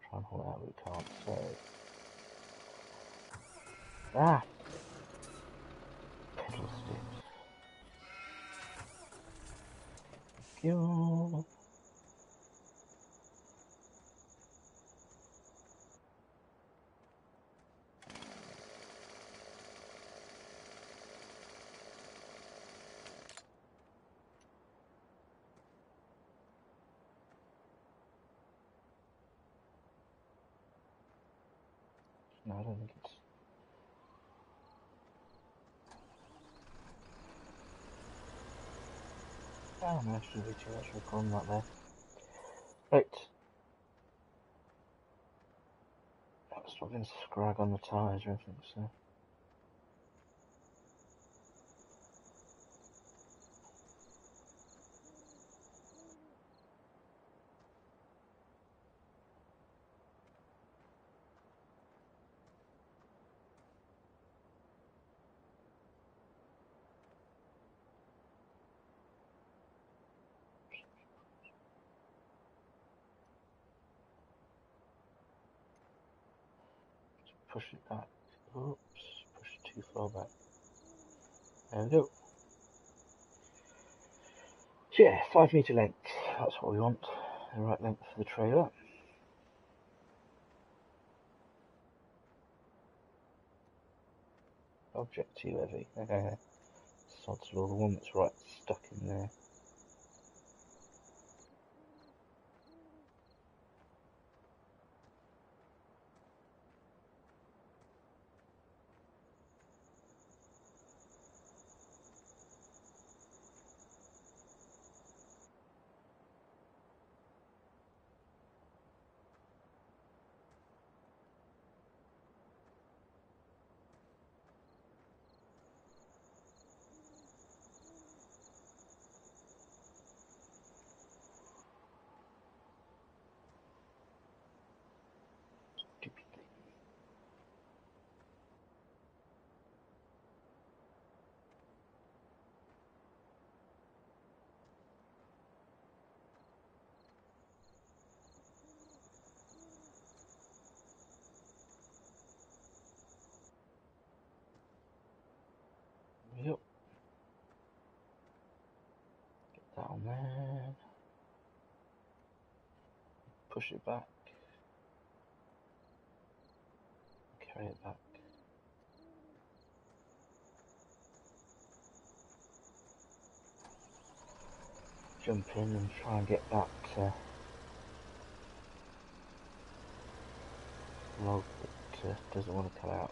Try and hold it out, but we can't. So pedal sticks. Fuel. No, I don't think it's. Oh, no, shouldn't be too much of a problem right there. Right. It's not going to scrag on the tyres or anything, so. Push it back. Oops, push it too far back. There we go. So yeah, 5 metre length. That's what we want. The right length for the trailer. Object too heavy. Sod's law, the one that's right stuck in there. Stupid thing. Yep. Get that on there. Push it back. Carry it back. Jump in and try and get that log that doesn't want to come out.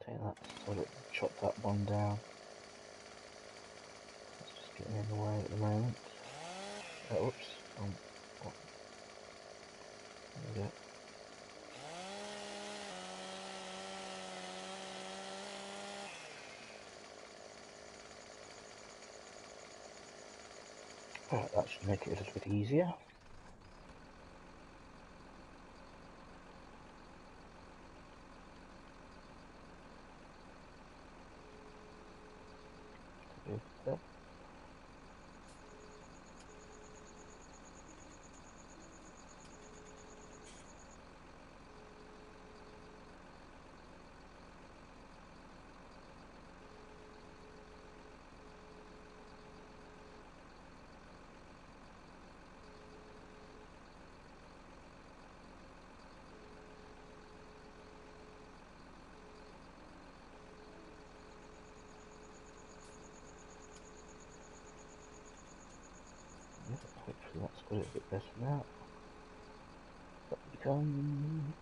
Take that, sort of chop that one down. It's just getting in the way at the moment. Oops. What? There we go. Right, that should make it a little bit easier. There. Hopefully that's got it a bit better now. Up we come.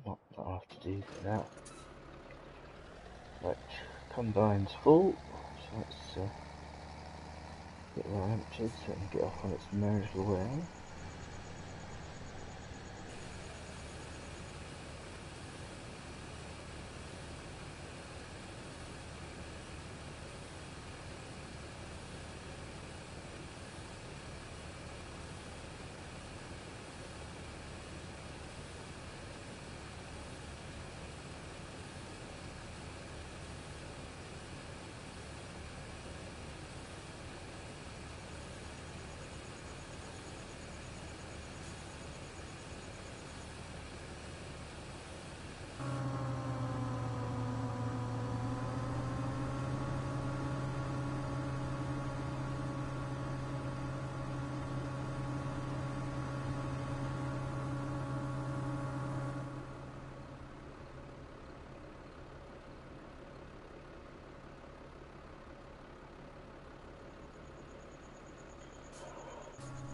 What I'll have to do for now. Right, combine's full, so let's get that emptied so it can get off on its merry way.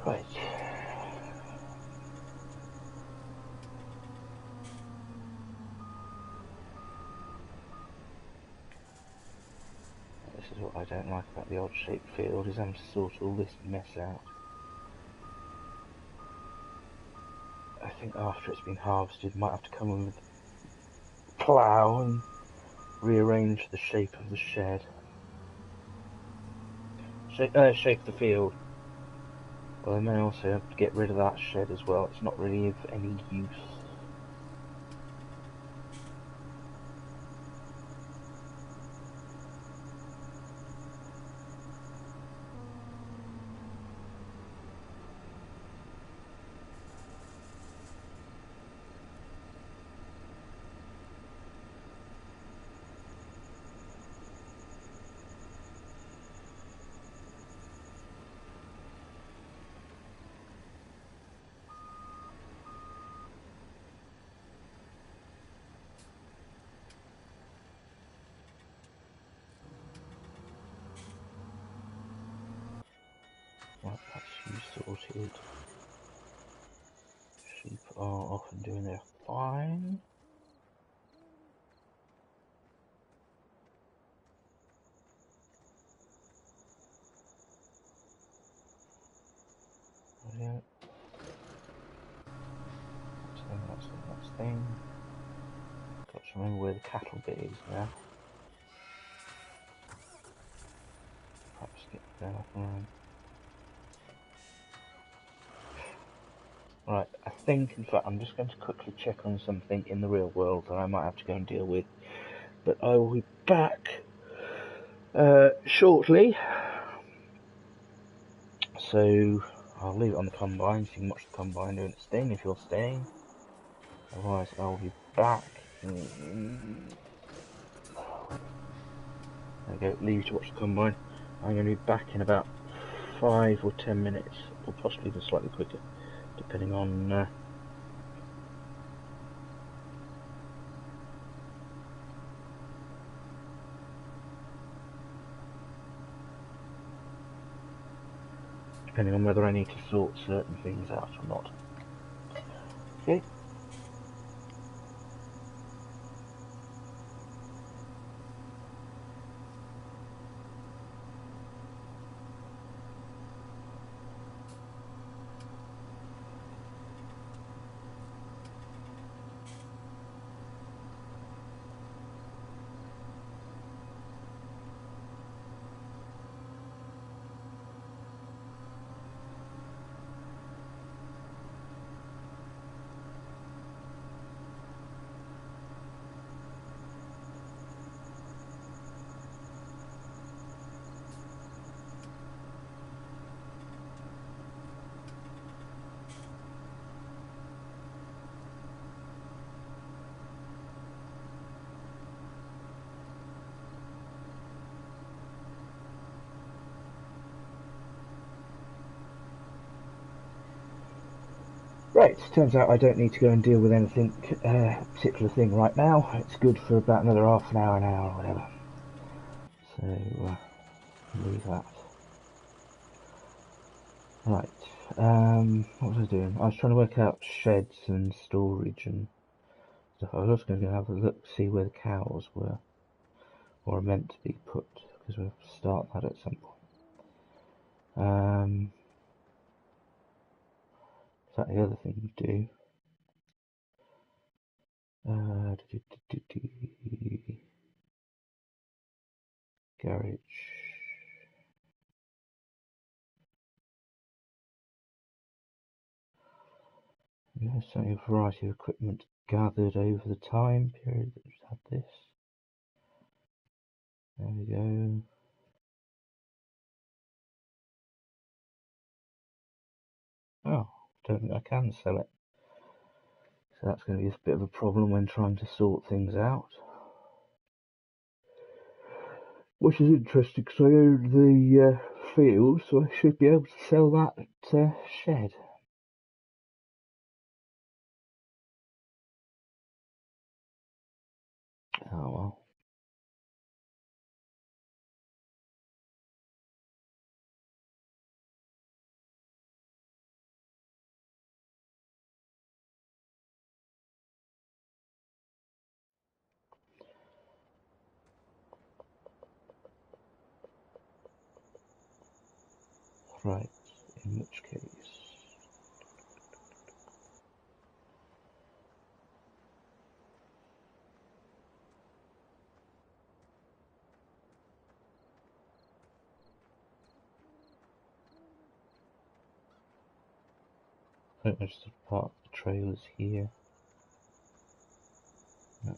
Right. This is what I don't like about the odd shaped field, is having to sort all this mess out. I think after it's been harvested, might have to come in with a plough and rearrange the shape of the shed. Shape the field. Well, I may also have to get rid of that shed as well. It's not really of any use. Right, that's you sorted. Sheep are off and doing their fine. Brilliant. That's the next thing. Got to remember where the cattle bit is now. Perhaps get that off around. Right, I think, in fact, I'm just going to quickly check on something in the real world that I might have to go and deal with. But I will be back shortly. So, I'll leave it on the combine so you can watch the combine doing its thing if you're staying. Otherwise, I'll be back. There we go, leave to watch the combine. I'm going to be back in about 5 or 10 minutes, or possibly even slightly quicker, depending on depending on whether I need to sort certain things out or not. Okay. Right, turns out I don't need to go and deal with anything, particular thing right now. It's good for about another half an hour, or whatever. So, leave that. Right, what was I doing? I was trying to work out sheds and storage and stuff. I was also going to have a look, see where the cows were, or are meant to be put, because we'll have to start that at some point. Is that the other thing we do? Garage. Yeah, certainly a variety of equipment gathered over the time period that we've had this. There we go. Oh, don't think I can sell it. So that's going to be a bit of a problem when trying to sort things out. Which is interesting because I own the field, so I should be able to sell that shed. Oh well. Right, in which case... I think I just park the trailers here. No.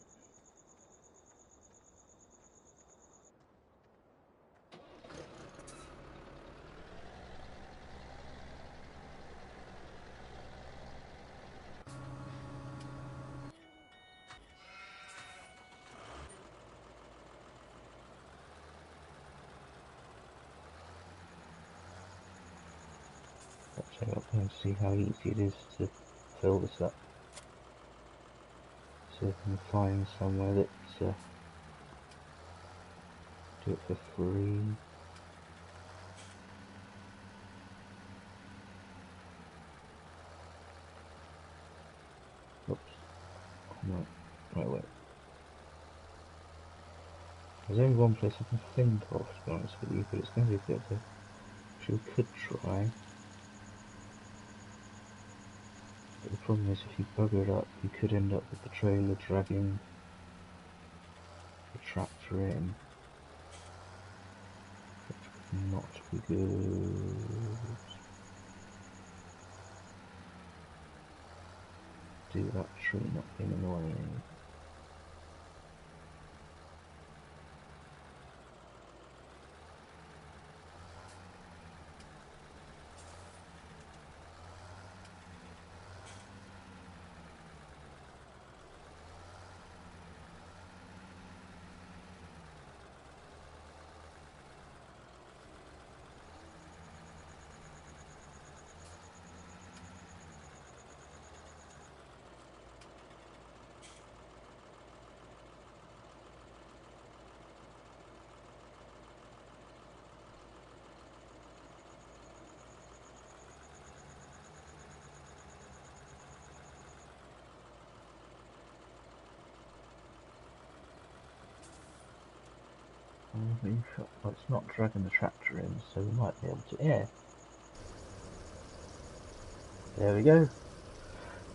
Actually, I'll go and see how easy it is to fill this up. See if I can find somewhere that do it for free. Oops. No. Right, wait. There's only one place I can think of, to be honest with you, but it's going to be a bit of a... Which we could try. But the problem is, if you bugger it up, you could end up with the trailer dragging the tractor in. Which would not be good. Do that tree not being annoying. Well, it's not dragging the tractor in, so we might be able to. Yeah. There we go.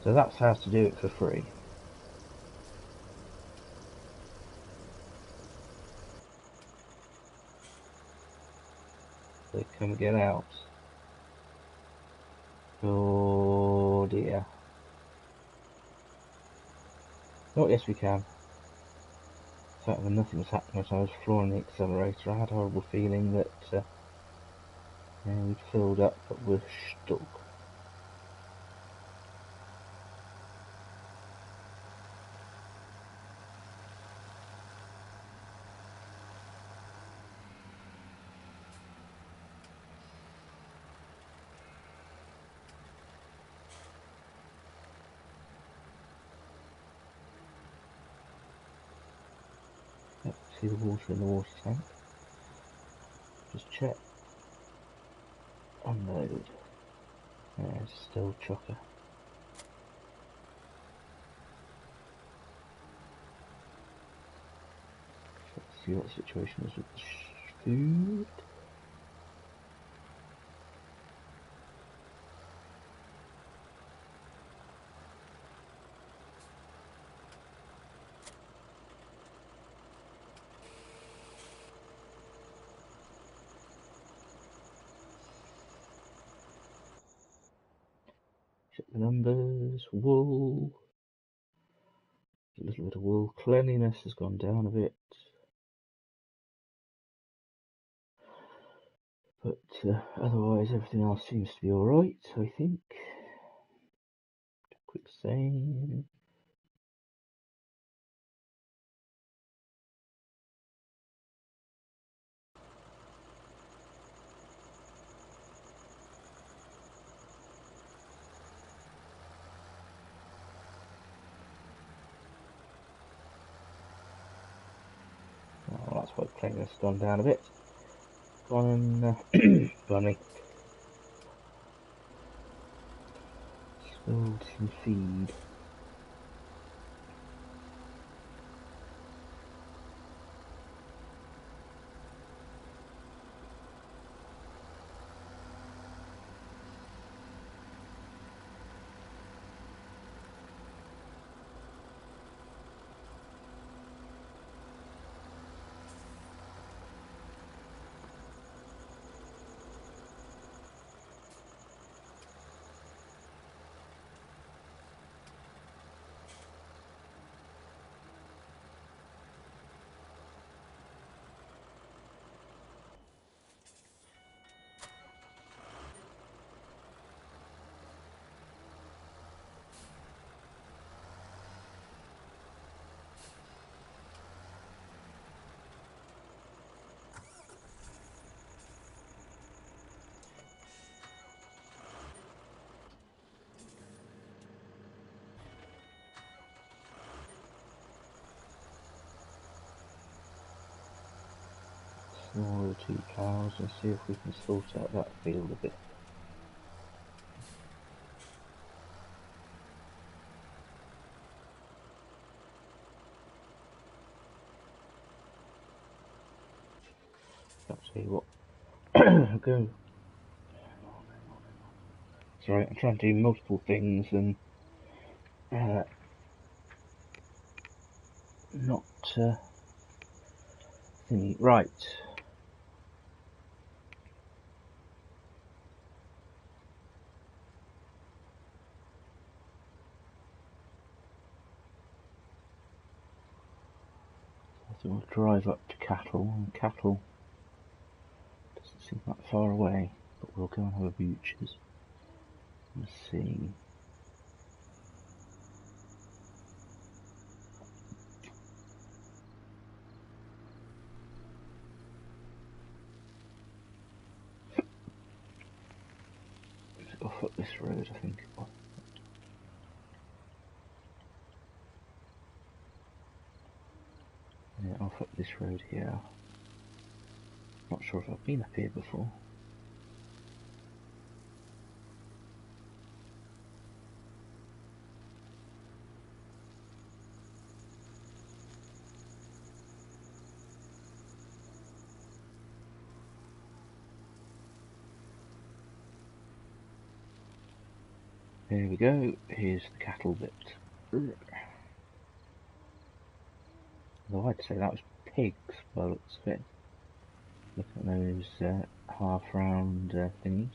So that's how to do it for free. So can we get out? Oh dear. Oh yes we can. In fact, when nothing was happening as I was flooring the accelerator, I had a horrible feeling that yeah, we'd filled up, but we're stuck. Yep, see the water in the water tank. Just check. Unload. Yeah, it's still chocker. Let's see what the situation is with the food. Check the numbers. Wool. A little bit of wool. Cleanliness has gone down a bit. But otherwise everything else seems to be alright, I think. Quick save. Oh, that's why cleanliness has gone down a bit. Go on and bunny. Spilled some feed. Small 2 cows and see if we can sort out that field a bit. I'll tell you what. I'll go. Sorry, I'm trying to do multiple things and not thingy. Right. So we'll drive up to cattle, and cattle doesn't seem that far away, but we'll go and have a butcher's. Let's see. Off up this road, I think. Yeah, off up this road here. Not sure if I've been up here before. There we go, here's the cattle bit. Although I'd say that was pigs by the looks of it. Look at those half round thingies.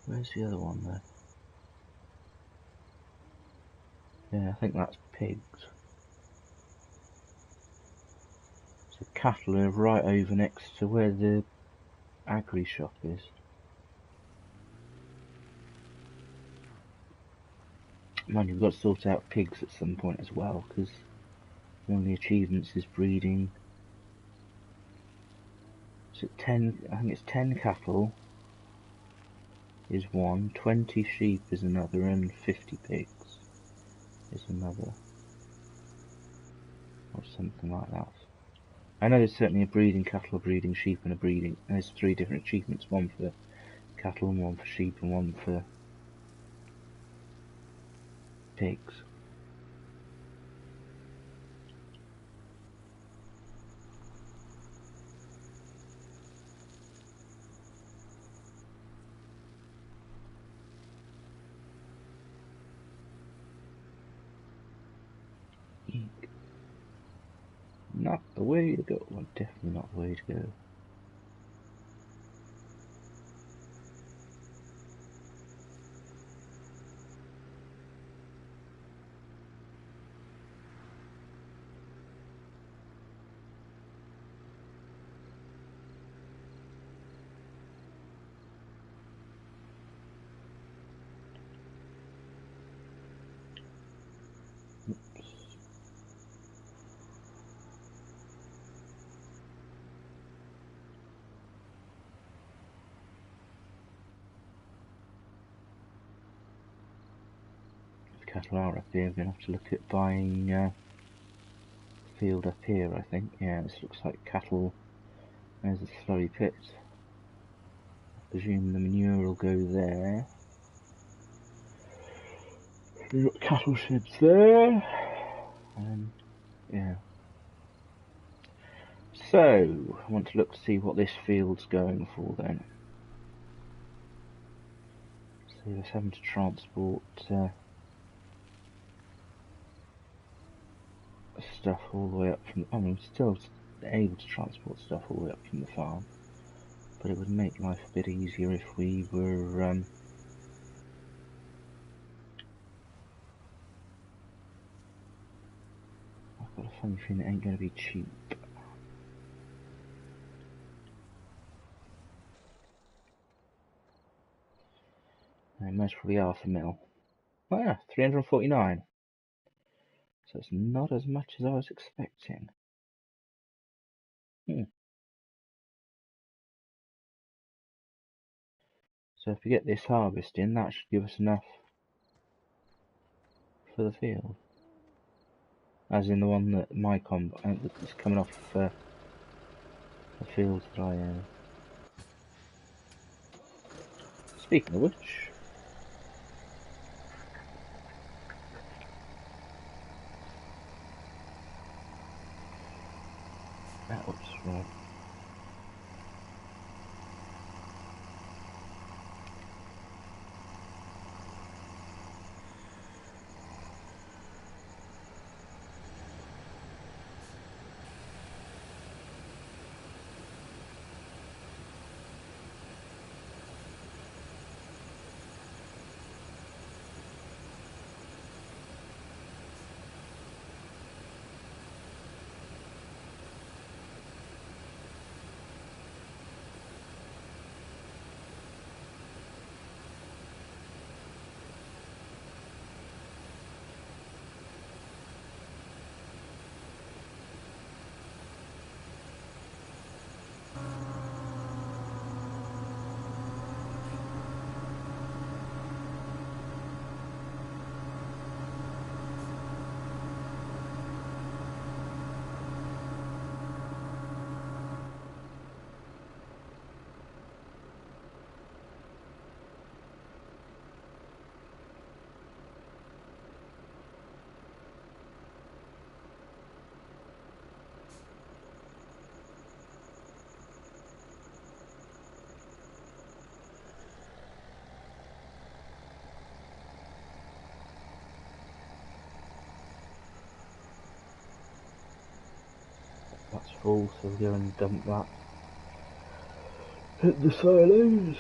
Where's the other one though? Yeah, I think that's pigs. So cattle are right over next to where the agri shop is. Mind you, we've got to sort out pigs at some point as well, because one of the achievements is breeding. So 10, I think it's 10 cattle is one, 20 sheep is another, and 50 pigs is another. Or something like that. I know there's certainly a breeding cattle, a breeding sheep, and a breeding. And there's 3 different achievements: one for cattle, and one for sheep, and one for pigs. Not the way to go. Well, definitely not the way to go. Cattle are up here. We're going to have to look at buying field up here, I think. Yeah, this looks like cattle. There's the slurry pit. I presume the manure will go there. We've got cattle sheds there. Yeah. So, I want to look to see what this field's going for then. See, us having to transport stuff all the way up from, I mean, still able to transport stuff all the way up from the farm, but it would make life a bit easier if we were I've got a funny feeling it ain't going to be cheap. And most probably $500,000. Oh yeah, 349. So it's not as much as I was expecting. So if we get this harvest in, that should give us enough for the field. As in the one that my combine is coming off the field that I own. Speaking of which, oops, right. full, so we'll go and dump that. Hit the silos.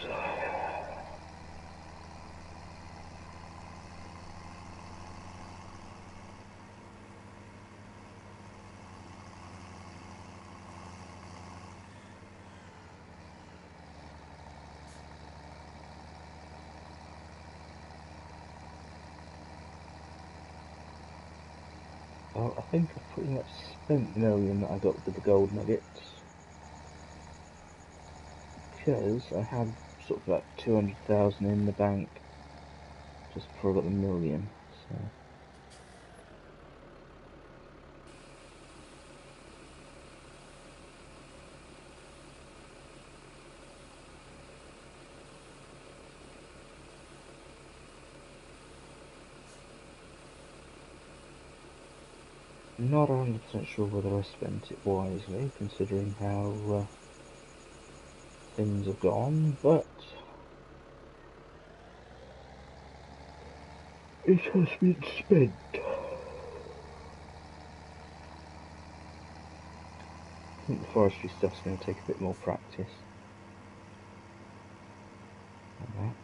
Well, I think I've pretty much spent the million that I got with the gold nuggets, because I had sort of like 200,000 in the bank just before I got the million. So not 100% sure whether I spent it wisely, considering how things have gone, but it has been spent. I think the forestry stuff's going to take a bit more practice on that.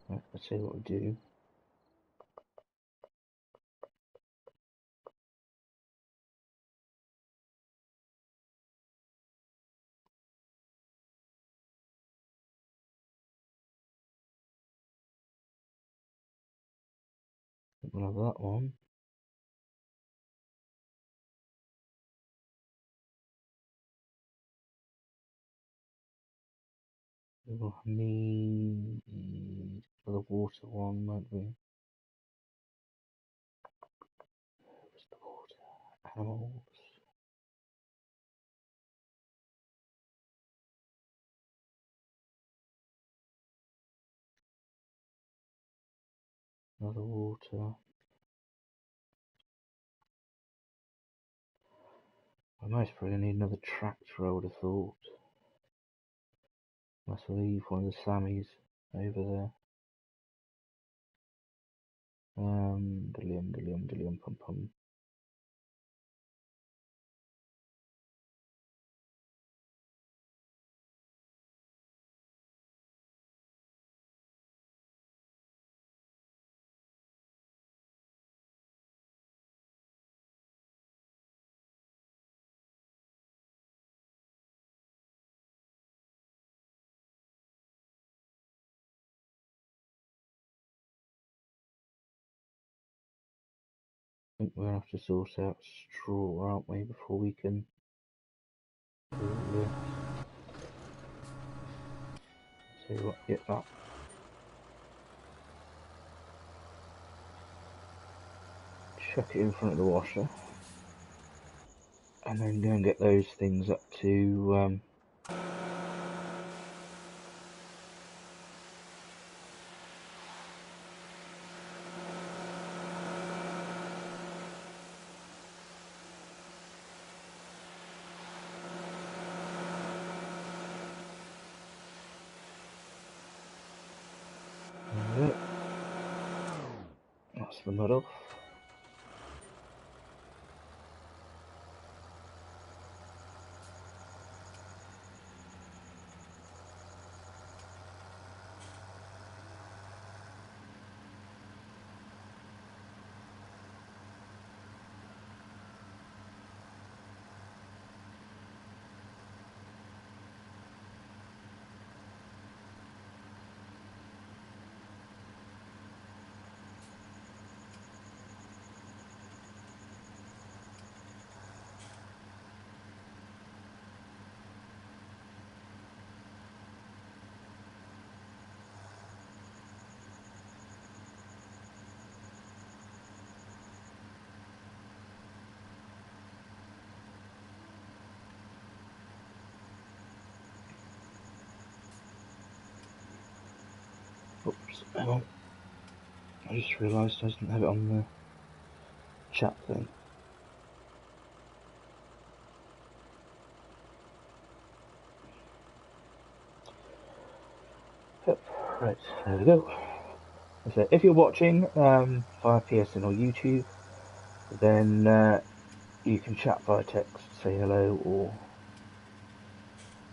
Right, I'll tell you what we'll do. We'll have that one. We'll need for the water one, won't we? Where's the water? Animals. Another water. I most probably need another tractor, I would have thought. Must leave one of the Sammies over there. Dillium, pum pum. I think we're going to have to sort out straw, aren't we, before we can do this. See what, get that. Chuck it in front of the washer. And then go and get those things up to that's the mud off. Oops, hang on. I just realised I didn't have it on the chat thing. Yep, right, there we go. So if you're watching via PSN or YouTube, then you can chat via text, say hello or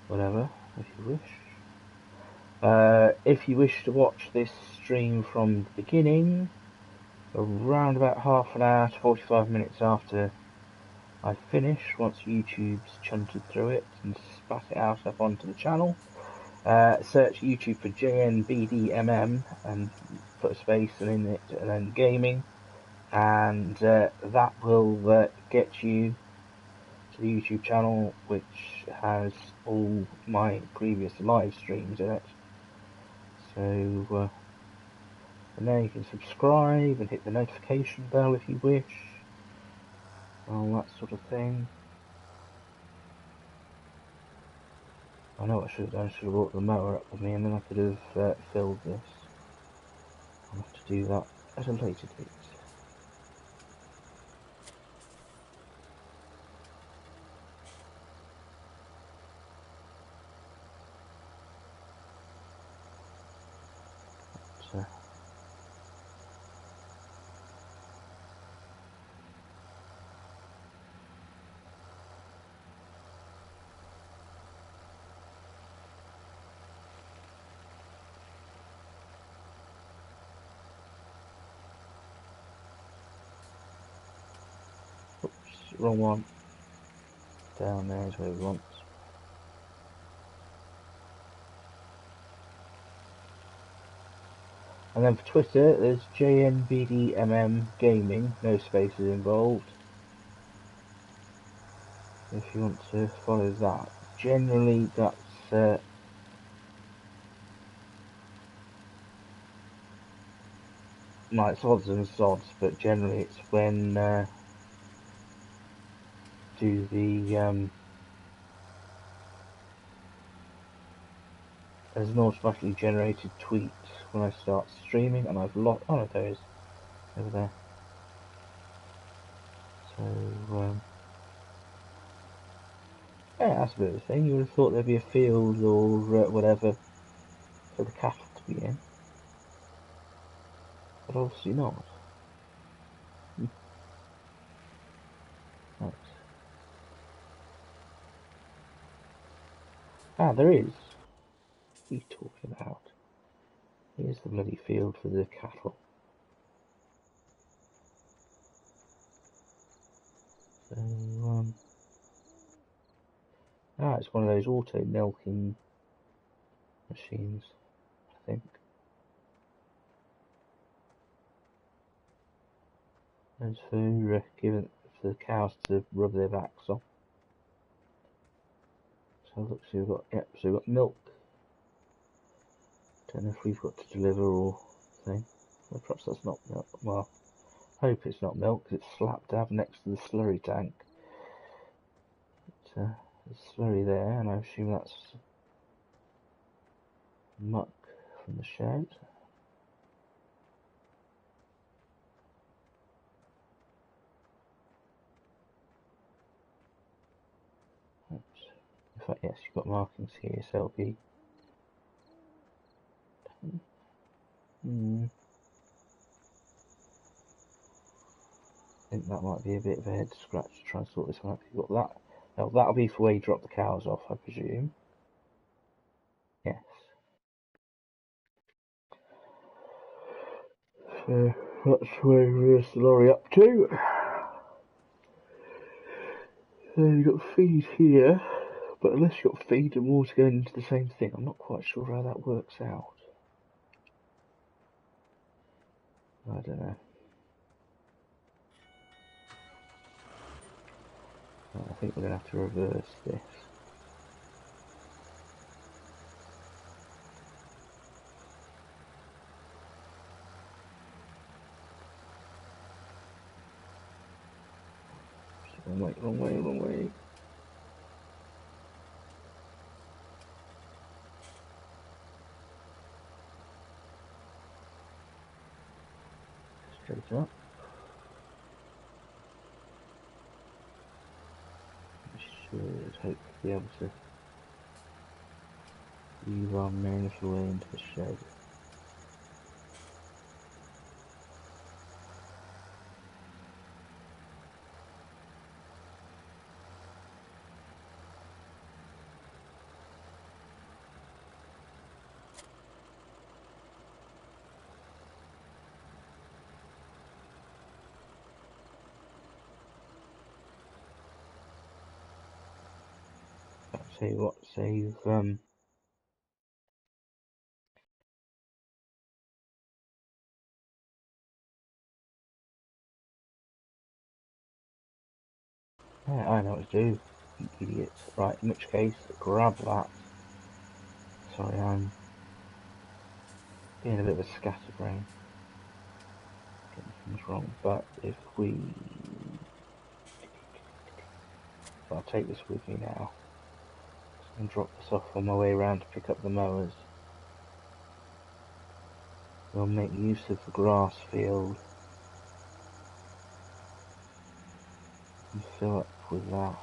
whatever, if you wish. If you wish to watch this stream from the beginning, around about half an hour to 45 minutes after I finish, once YouTube's chunted through it and spat it out up onto the channel, search YouTube for JNBDMM and put a space in it and then gaming, and that will get you to the YouTube channel, which has all my previous live streams in it. So and there you can subscribe and hit the notification bell if you wish, all that sort of thing. I know what I should have done. I should have brought the mower up with me, and then I could have filled this. I'll have to do that at a later date. But, oops, wrong one. Down there is where we want. And then for Twitter, there's JNBDMM Gaming, no spaces involved. If you want to follow that. Generally, that's like it's odds and sods, but generally it's when do the there's an automatically generated tweet when I start streaming, and I've lost. Oh no, there is over there. So yeah, that's a bit of a thing. You would have thought there'd be a field or whatever for the cattle to be in, but obviously not. Right. Ah, there is. What are you talking about? Here's the bloody field for the cattle. So it's one of those auto milking machines, I think. Those for giving for the cows to rub their backs on. So look, so we've got so we've got milk. Don't know if we've got to deliver or thing. Well, perhaps that's not milk. Well, hope it's not milk, because it's slap dab next to the slurry tank. But, there's slurry there, and I assume that's muck from the shed. Oops. In fact, yes, you've got markings here, so it'll be. I think that might be a bit of a head scratch to try and sort this one out. You've got that. Now, that'll be for where you drop the cows off, I presume. Yes. So that's where we reverse the lorry up to. So you've got feed here, but unless you've got feed and water going into the same thing, I'm not quite sure how that works out. I don't know. I think we're going to have to reverse this. Wrong way, wrong way, wrong way. straight up. I should hopefully be able to weave our main little way into the shed. Tell you what, save yeah, I know what to do, you idiots. Right, in which case, grab that. Sorry, I'm being a bit of a scatterbrain. Getting things wrong, but if I'll take this with me now. And drop this off on my way around to pick up the mowers. We'll make use of the grass field and fill up with that.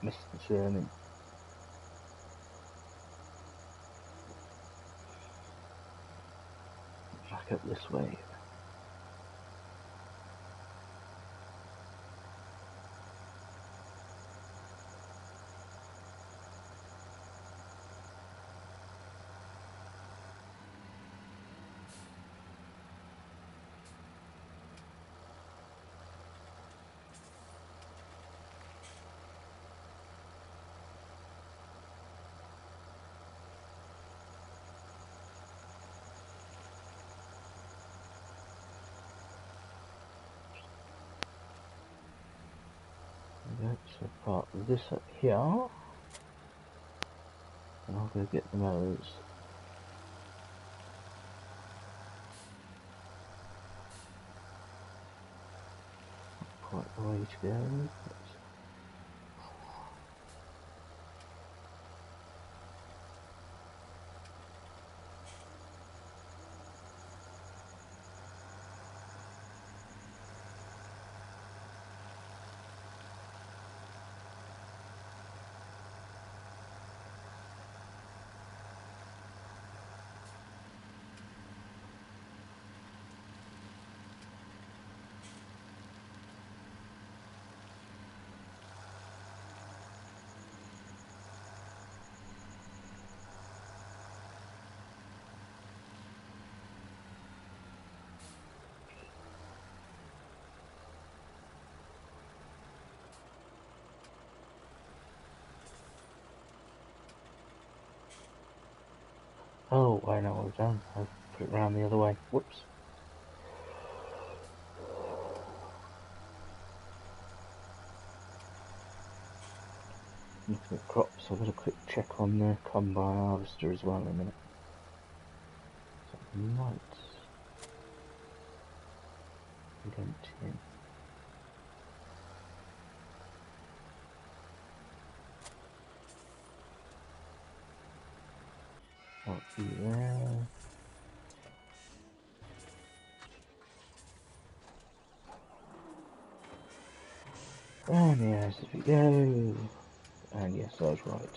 Missed the turning. Back up this way. So part this up here, and I'll go get the mowers. Not quite the way to go. Oh, I know what I've done. I've put it round the other way. Whoops. Looking at crops, I've got a quick check on the combine harvester as well in a minute. So I might indent in. I'll be there. And yes, if we go. And yes, I was right.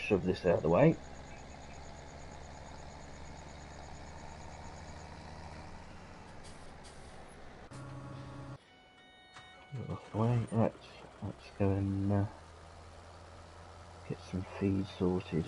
shove this out of the way. Off the way. Right, let's go and get some feed sorted.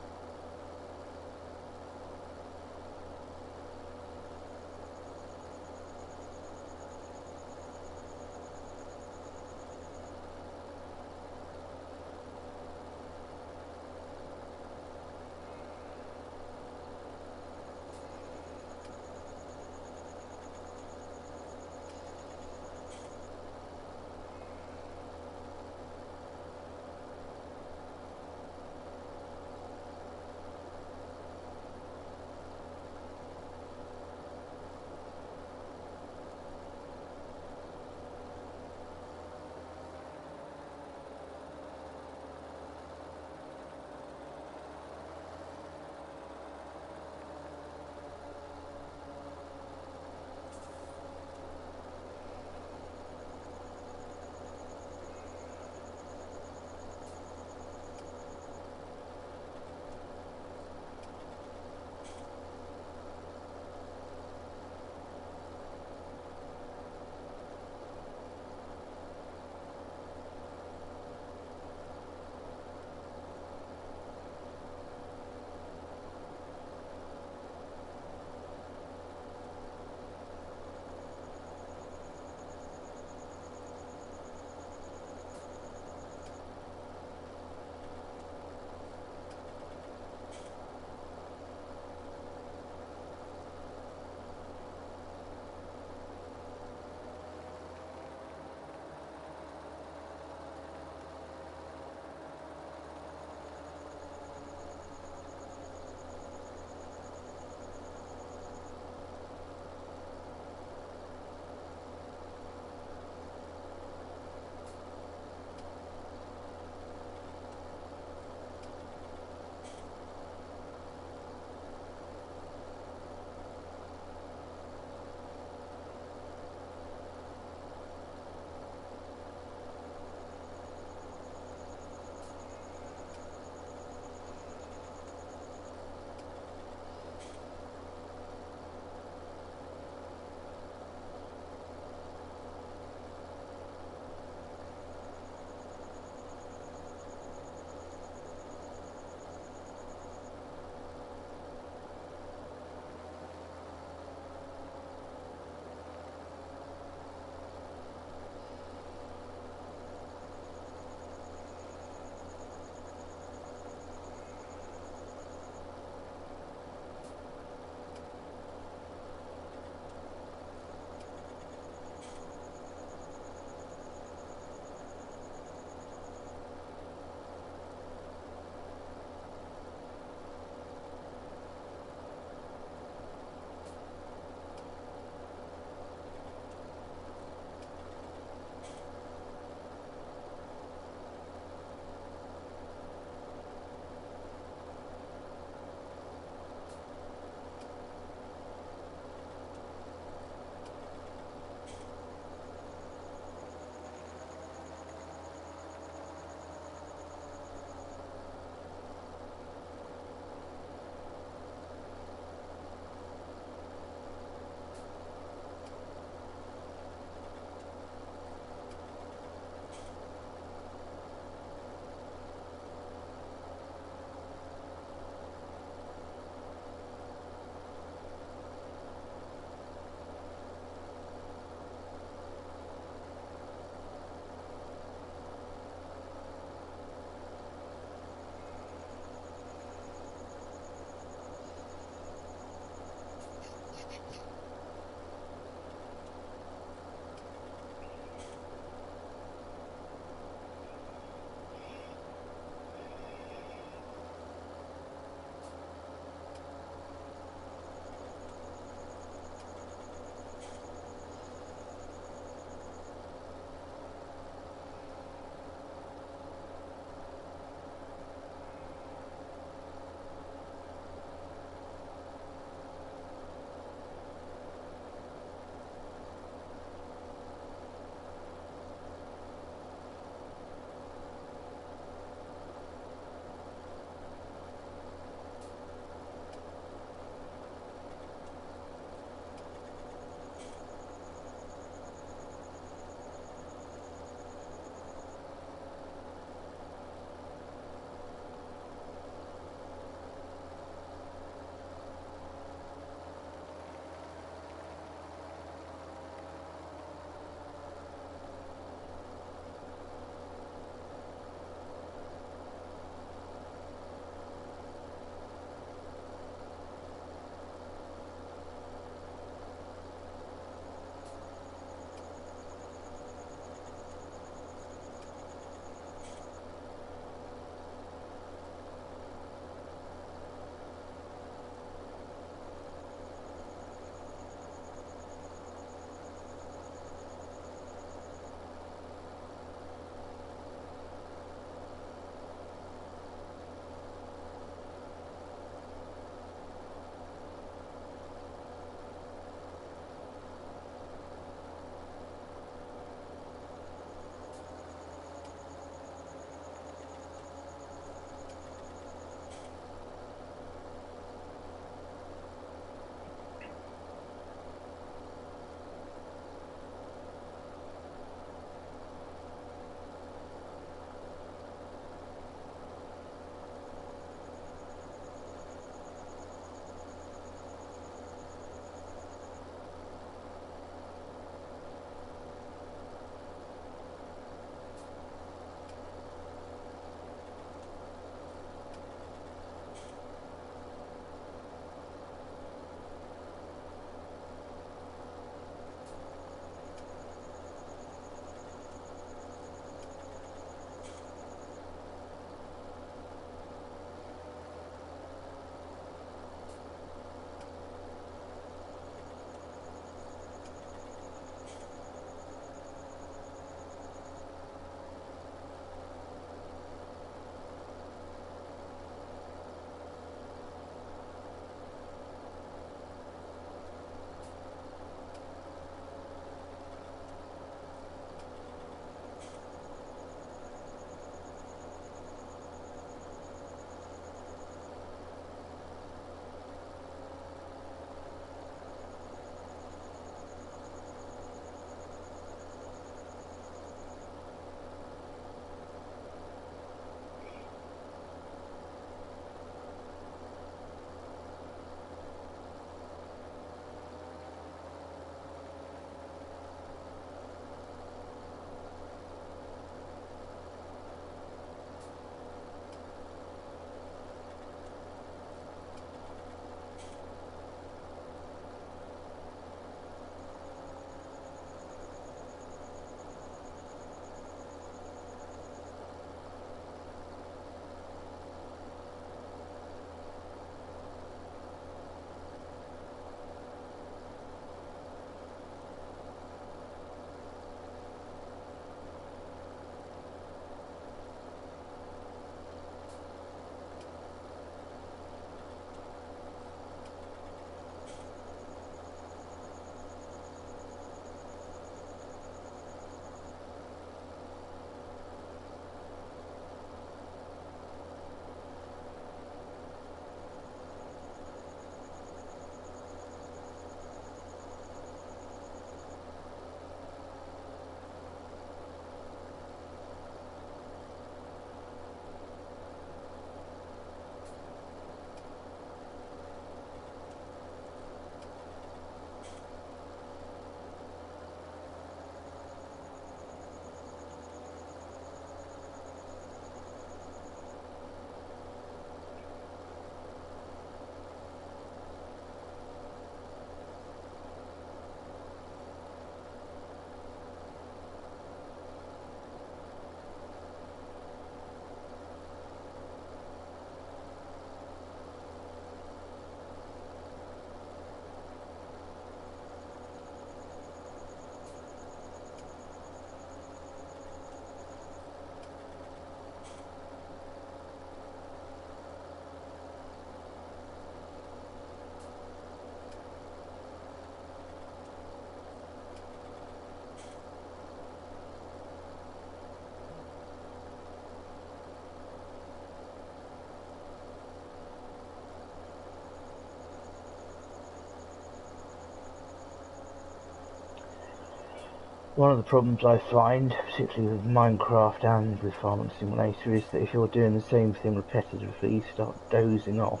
One of the problems I find, particularly with Minecraft and with Farming Simulator, is that if you're doing the same thing repetitively, you start dozing off.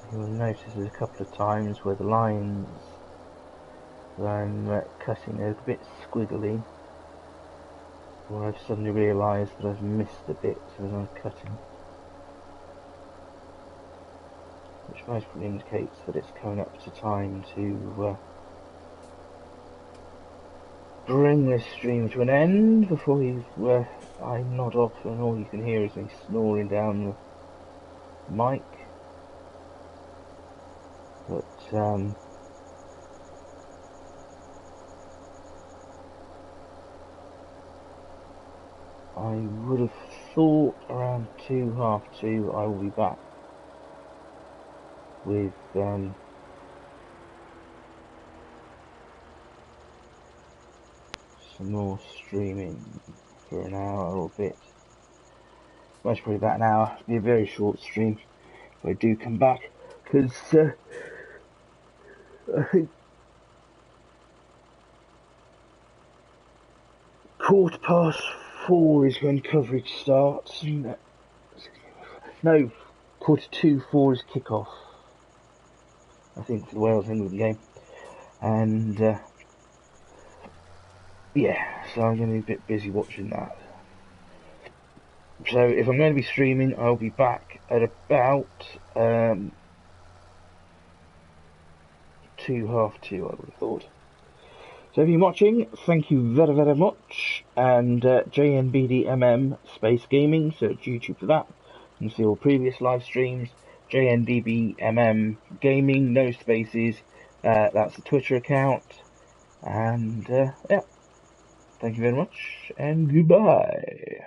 So you'll notice there's a couple of times where the lines that I'm cutting are a bit squiggly, or I've suddenly realised that I've missed a bit as I'm cutting, which most probably indicates that it's coming up to time to bring this stream to an end before I nod off and all you can hear is me snoring down the mic. But I would have thought around 2:30 I will be back with some more streaming for an hour or a bit. Most probably about an hour. It'll be a very short stream if I do come back, because I think 4:15 is when coverage starts. No, 4:45 is kick-off, I think, for the Wales-England game. And yeah, so I'm going to be a bit busy watching that. So if I'm going to be streaming, I'll be back at about 2:30, I would have thought. So if you're watching, thank you very, very much. And JNBDMM Space Gaming, search YouTube for that. You can see all previous live streams. JNBDMM Gaming, no spaces. That's the Twitter account. And yeah, thank you very much, and goodbye.